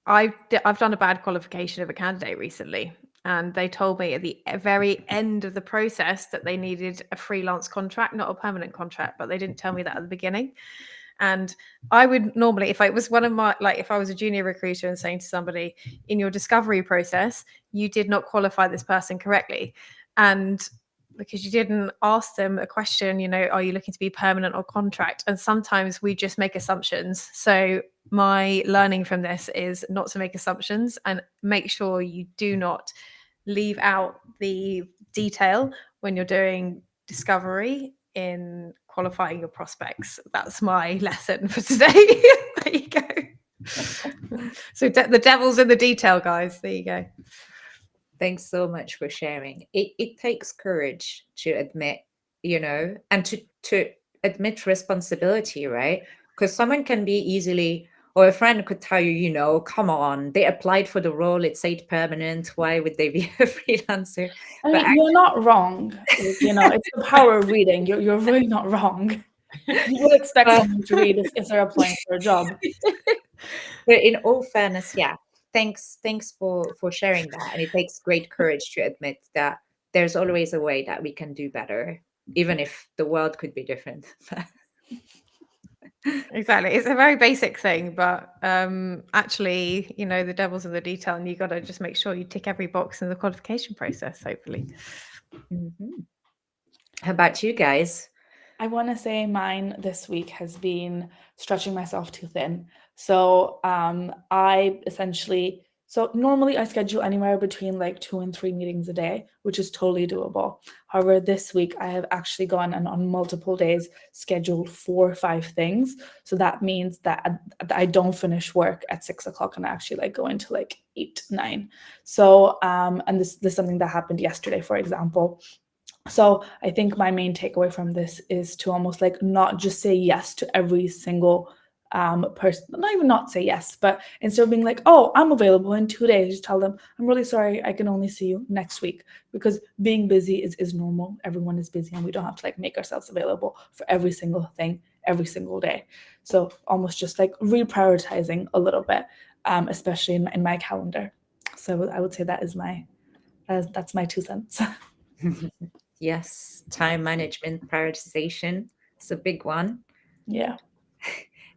I've done a bad qualification of a candidate recently, and they told me at the very end of the process that they needed a freelance contract, not a permanent contract, but they didn't tell me that at the beginning. And I would normally, if I was one of my, like if I was a junior recruiter and saying to somebody, in your discovery process, you did not qualify this person correctly. And because you didn't ask them a question, are you looking to be permanent or contract? And sometimes we just make assumptions. So my learning from this is not to make assumptions and make sure you do not leave out the detail when you're doing discovery in qualifying your prospects. That's my lesson for today. There you go. So the devil's in the detail, guys. There you go. Thanks so much for sharing. It takes courage to admit, and to admit responsibility, right? Because someone can be easily, or a friend could tell you, come on, they applied for the role, it said permanent, why would they be a freelancer? I mean, you're not wrong. It's the power of reading. You're really not wrong. You would expect someone to read if they're applying for a job. But in all fairness, yeah, thanks for sharing that. And it takes great courage to admit that there's always a way that we can do better, even if the world could be different. Exactly. It's a very basic thing, but actually, you know, the devil's in the detail, and you got to just make sure you tick every box in the qualification process, hopefully. How about you guys? I want to say mine this week has been stretching myself too thin. So I essentially, so normally I schedule anywhere between like 2 and 3 meetings a day, which is totally doable. However, this week I have actually gone and on multiple days scheduled 4 or 5 things. So that means that I don't finish work at 6 o'clock and I actually like go into like 8, 9. So and this is something that happened yesterday, for example. So I think my main takeaway from this is to almost like not just say yes to every single person, not even not say yes, but instead of being like, oh, I'm available in 2 days, just tell them, I'm really sorry, I can only see you next week. Because being busy is normal. Everyone is busy and we don't have to like make ourselves available for every single thing every single day. So almost just like reprioritizing a little bit, especially in my calendar. So I would say that's my 2 cents. Yes, time management, prioritization. It's a big one. Yeah.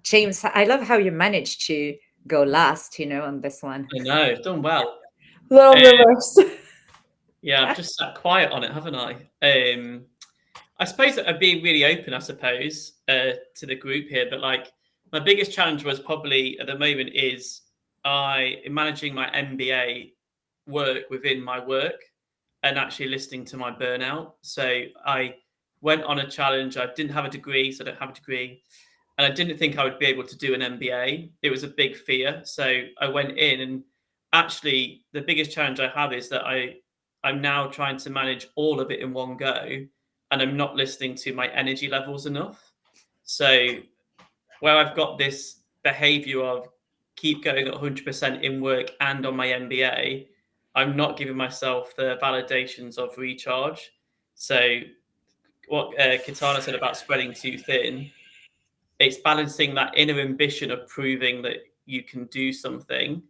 James, I love how you managed to go last, on this one. I know, done well. Little reverse. Yeah, I've just sat quiet on it, haven't I? I suppose that I'd be really open, I suppose, to the group here. But like, my biggest challenge was probably at the moment is managing my MBA work within my work and actually listening to my burnout. So I went on a challenge. I didn't have a degree, so I don't have a degree. And I didn't think I would be able to do an MBA. It was a big fear. So I went in, and actually the biggest challenge I have is that I'm now trying to manage all of it in one go, and I'm not listening to my energy levels enough. So where I've got this behavior of keep going at 100% in work and on my MBA, I'm not giving myself the validations of recharge. So what Kitana said about spreading too thin, it's balancing that inner ambition of proving that you can do something,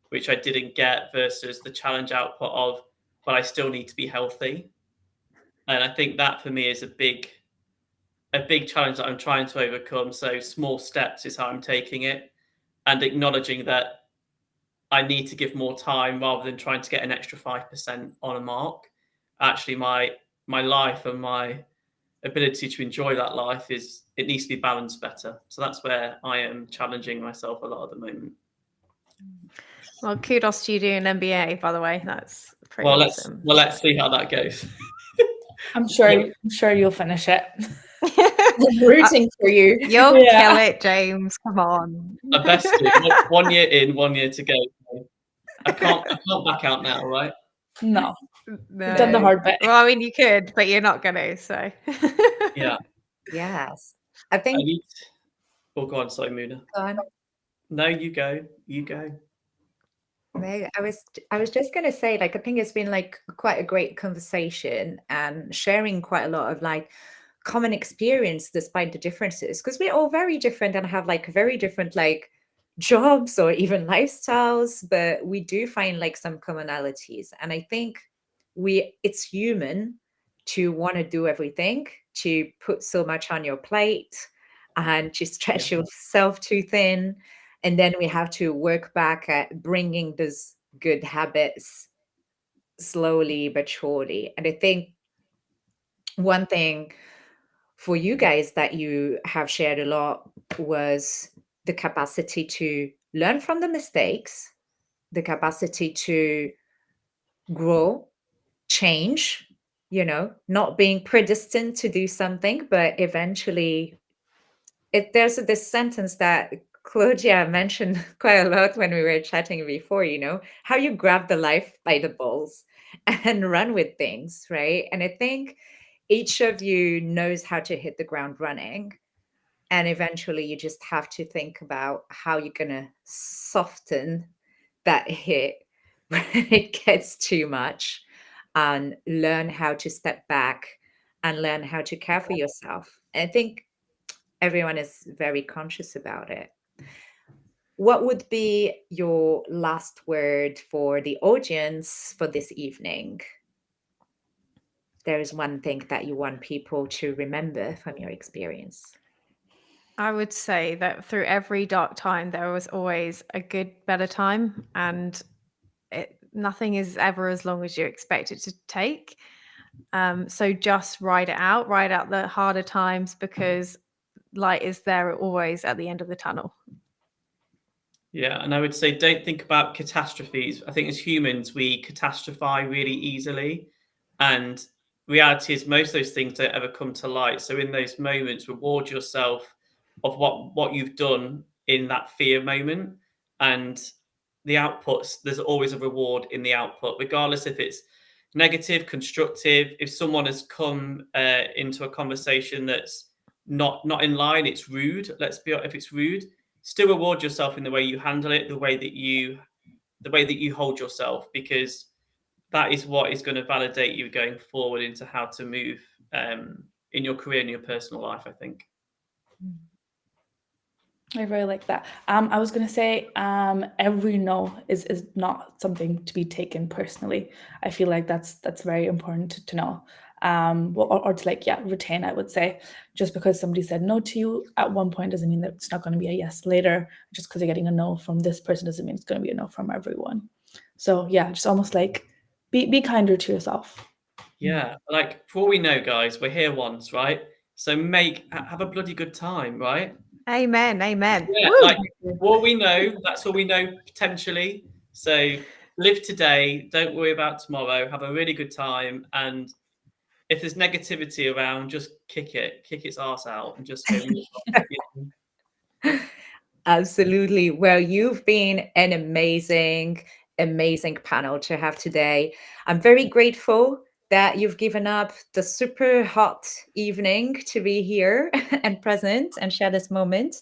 which I didn't get, versus the challenge output of, but I still need to be healthy. And I think that for me is a big challenge that I'm trying to overcome. So small steps is how I'm taking it, and acknowledging that I need to give more time rather than trying to get an extra 5% on a mark. Actually, my life and my ability to enjoy that life it needs to be balanced better. So that's where I am challenging myself a lot at the moment. Well, kudos to you doing an MBA, by the way. That's pretty awesome. Let's see how that goes. I'm sure you'll finish it. I'm rooting for you. You'll kill it, James. Come on. I best do. 1 year in, 1 year to go. I can't back out now, right? No. No. You've done the hard bit. Well, I mean, you could, but you're not going to. So. Yeah. Yes. I think. Oh, go on. Sorry, Muna. Go on. No, you go. You go. No, I was just going to say, like, I think it's been like quite a great conversation and sharing quite a lot of like common experience despite the differences, because we're all very different and have like very different like jobs or even lifestyles, but we do find like some commonalities. And I think it's human to want to do everything, to put so much on your plate and to stretch yourself too thin. And then we have to work back at bringing those good habits slowly but surely. And I think one thing for you guys that you have shared a lot was the capacity to learn from the mistakes, the capacity to grow, change, not being predestined to do something, but eventually there's this sentence that Claudia mentioned quite a lot when we were chatting before, how you grab the life by the balls and run with things, right? And I think each of you knows how to hit the ground running. And eventually you just have to think about how you're going to soften that hit when it gets too much, and learn how to step back and learn how to care for yourself. And I think everyone is very conscious about it. What would be your last word for the audience for this evening? there is one thing that you want people to remember from your experience? I would say that through every dark time, there was always a good, better time, and nothing is ever as long as you expect it to take. So just ride out the harder times, because light is there always at the end of the tunnel. Yeah, and I would say don't think about catastrophes. I think as humans, we catastrophize really easily. And reality is most of those things don't ever come to light. So in those moments, reward yourself of what you've done in that fear moment. And the outputs, there's always a reward in the output, regardless if it's negative, constructive. If someone has come into a conversation that's not in line, it's rude. Let's be honest, if it's rude, still reward yourself in the way you handle it, the way that you hold yourself, because that is what is going to validate you going forward into how to move in your career and your personal life, I think. I really like that. I was going to say every no is not something to be taken personally. I feel like that's very important to know. Or to retain, I would say. Just because somebody said no to you at one point doesn't mean that it's not going to be a yes later. Just because you're getting a no from this person doesn't mean it's going to be a no from everyone. So yeah, just almost like be kinder to yourself. Yeah, like for all we know, guys, we're here once, right? So have a bloody good time, right? Amen. Yeah, Woo! like what we know, that's all we know potentially. So live today, don't worry about tomorrow, have a really good time. And if there's negativity around, just kick its ass out and just go move on. Absolutely. Well, you've been an amazing, amazing panel to have today. I'm very grateful that you've given up the super hot evening to be here and present and share this moment.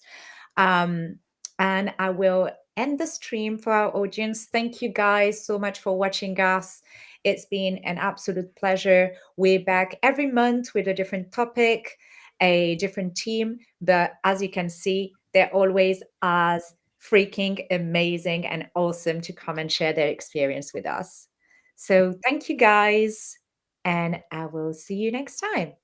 And I will end the stream for our audience. Thank you guys so much for watching us. It's been an absolute pleasure. We're back every month with a different topic, a different team. But as you can see, they're always as freaking amazing and awesome to come and share their experience with us. So thank you guys, and I will see you next time.